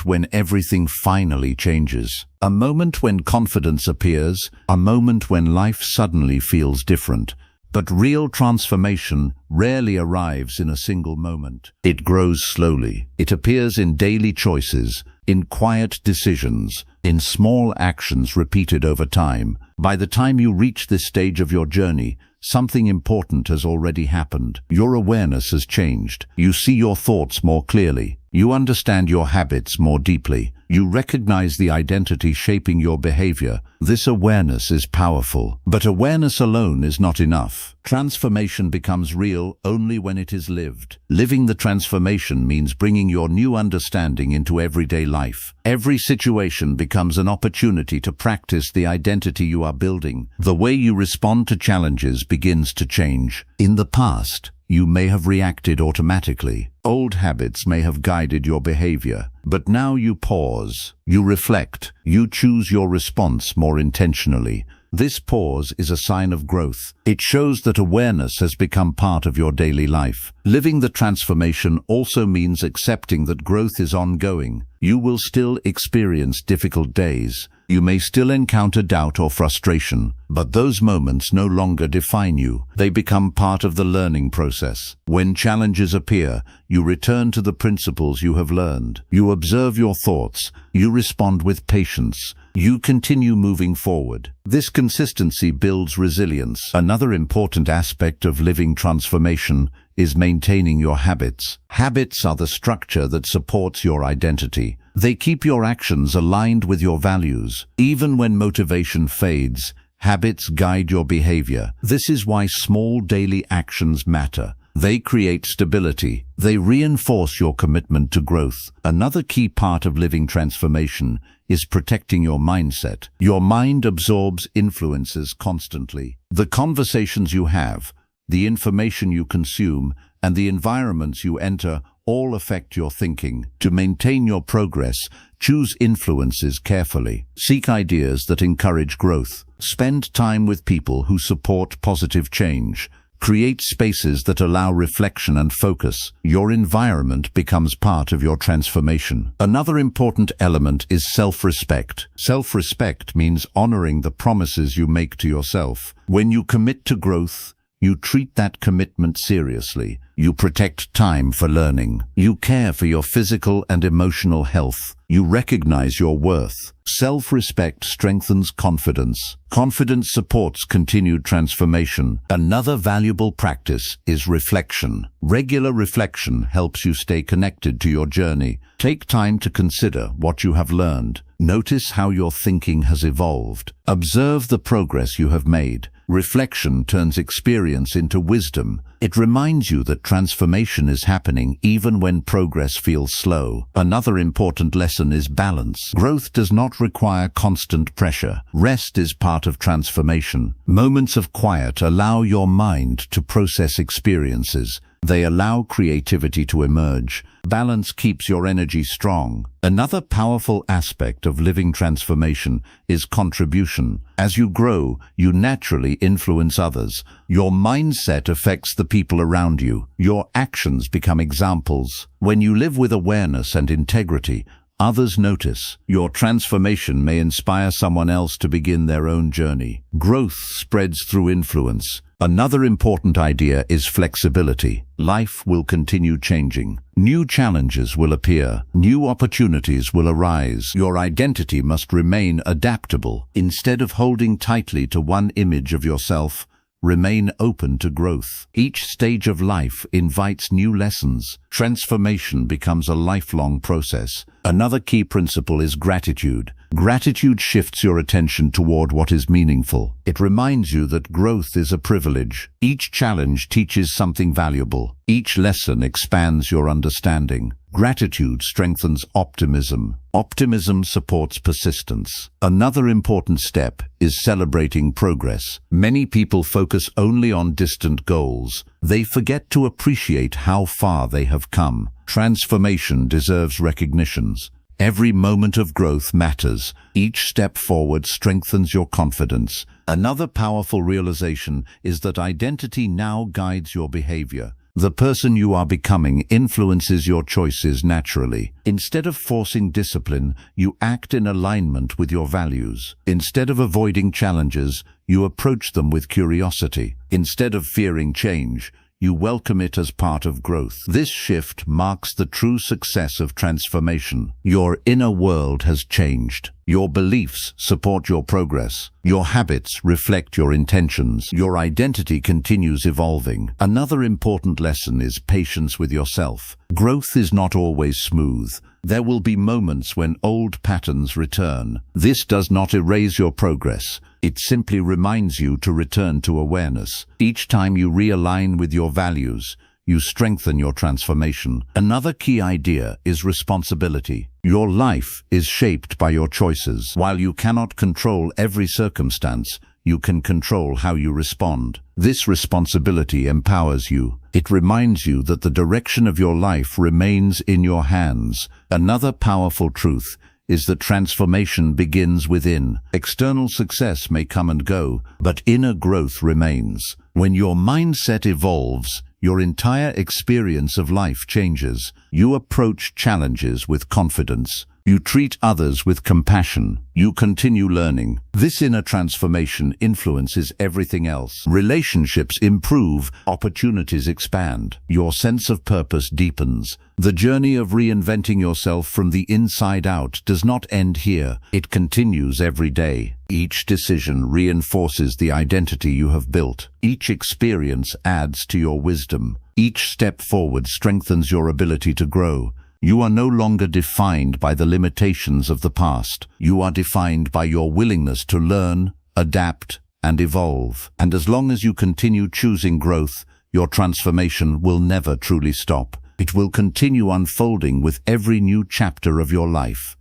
when everything finally changes. A moment when confidence appears, a moment when life suddenly feels different. But real transformation rarely arrives in a single moment. It grows slowly. It appears in daily choices, in quiet decisions, in small actions repeated over time. By the time you reach this stage of your journey, something important has already happened. Your awareness has changed. You see your thoughts more clearly. You understand your habits more deeply. You recognize the identity shaping your behavior. This awareness is powerful. But awareness alone is not enough. Transformation becomes real only when it is lived. Living the transformation means bringing your new understanding into everyday life. Every situation becomes an opportunity to practice the identity you are building. The way you respond to challenges begins to change. In the past, you may have reacted automatically. Old habits may have guided your behavior, but now you pause, you reflect, you choose your response more intentionally. This pause is a sign of growth. It shows that awareness has become part of your daily life. Living the transformation also means accepting that growth is ongoing. You will still experience difficult days. You may still encounter doubt or frustration, but those moments no longer define you. They become part of the learning process. When challenges appear, you return to the principles you have learned. You observe your thoughts. You respond with patience. You continue moving forward. This consistency builds resilience. Another important aspect of living transformation is maintaining your habits. Habits are the structure that supports your identity. They keep your actions aligned with your values. Even when motivation fades, habits guide your behavior. This is why small daily actions matter. They create stability. They reinforce your commitment to growth. Another key part of living transformation is protecting your mindset. Your mind absorbs influences constantly. The conversations you have, the information you consume, and the environments you enter all affect your thinking. To maintain your progress, choose influences carefully. Seek ideas that encourage growth. Spend time with people who support positive change. Create spaces that allow reflection and focus. Your environment becomes part of your transformation. Another important element is self-respect. Self-respect means honoring the promises you make to yourself. When you commit to growth, you treat that commitment seriously. You protect time for learning. You care for your physical and emotional health. You recognize your worth. Self-respect strengthens confidence. Confidence supports continued transformation. Another valuable practice is reflection. Regular reflection helps you stay connected to your journey. Take time to consider what you have learned. Notice how your thinking has evolved. Observe the progress you have made. Reflection turns experience into wisdom. It reminds you that transformation is happening even when progress feels slow. Another important lesson is balance. Growth does not require constant pressure. Rest is part of transformation. Moments of quiet allow your mind to process experiences. They allow creativity to emerge. Balance keeps your energy strong. Another powerful aspect of living transformation is contribution. As you grow, you naturally influence others. Your mindset affects the people around you. Your actions become examples. When you live with awareness and integrity, others notice. Your transformation may inspire someone else to begin their own journey. Growth spreads through influence. Another important idea is flexibility. Life will continue changing. New challenges will appear. New opportunities will arise. Your identity must remain adaptable. Instead of holding tightly to one image of yourself, remain open to growth. Each stage of life invites new lessons. Transformation becomes a lifelong process. Another key principle is gratitude. Gratitude shifts your attention toward what is meaningful. It reminds you that growth is a privilege. Each challenge teaches something valuable. Each lesson expands your understanding. Gratitude strengthens optimism. Optimism supports persistence. Another important step is celebrating progress. Many people focus only on distant goals. They forget to appreciate how far they have come. Transformation deserves recognitions. Every moment of growth matters. Each step forward strengthens your confidence. Another powerful realization is that identity now guides your behavior. The person you are becoming influences your choices naturally. Instead of forcing discipline, you act in alignment with your values. Instead of avoiding challenges, you approach them with curiosity. Instead of fearing change, you welcome it as part of growth. This shift marks the true success of transformation. Your inner world has changed. Your beliefs support your progress. Your habits reflect your intentions. Your identity continues evolving. Another important lesson is patience with yourself. Growth is not always smooth. There will be moments when old patterns return. This does not erase your progress. It simply reminds you to return to awareness. Each time you realign with your values, you strengthen your transformation. Another key idea is responsibility. Your life is shaped by your choices. While you cannot control every circumstance, you can control how you respond. This responsibility empowers you. It reminds you that the direction of your life remains in your hands. Another powerful truth is that transformation begins within. External success may come and go, but inner growth remains. When your mindset evolves, your entire experience of life changes. You approach challenges with confidence. You treat others with compassion. You continue learning. This inner transformation influences everything else. Relationships improve, opportunities expand. Your sense of purpose deepens. The journey of reinventing yourself from the inside out does not end here. It continues every day. Each decision reinforces the identity you have built. Each experience adds to your wisdom. Each step forward strengthens your ability to grow. You are no longer defined by the limitations of the past. You are defined by your willingness to learn, adapt, and evolve. And as long as you continue choosing growth, your transformation will never truly stop. It will continue unfolding with every new chapter of your life.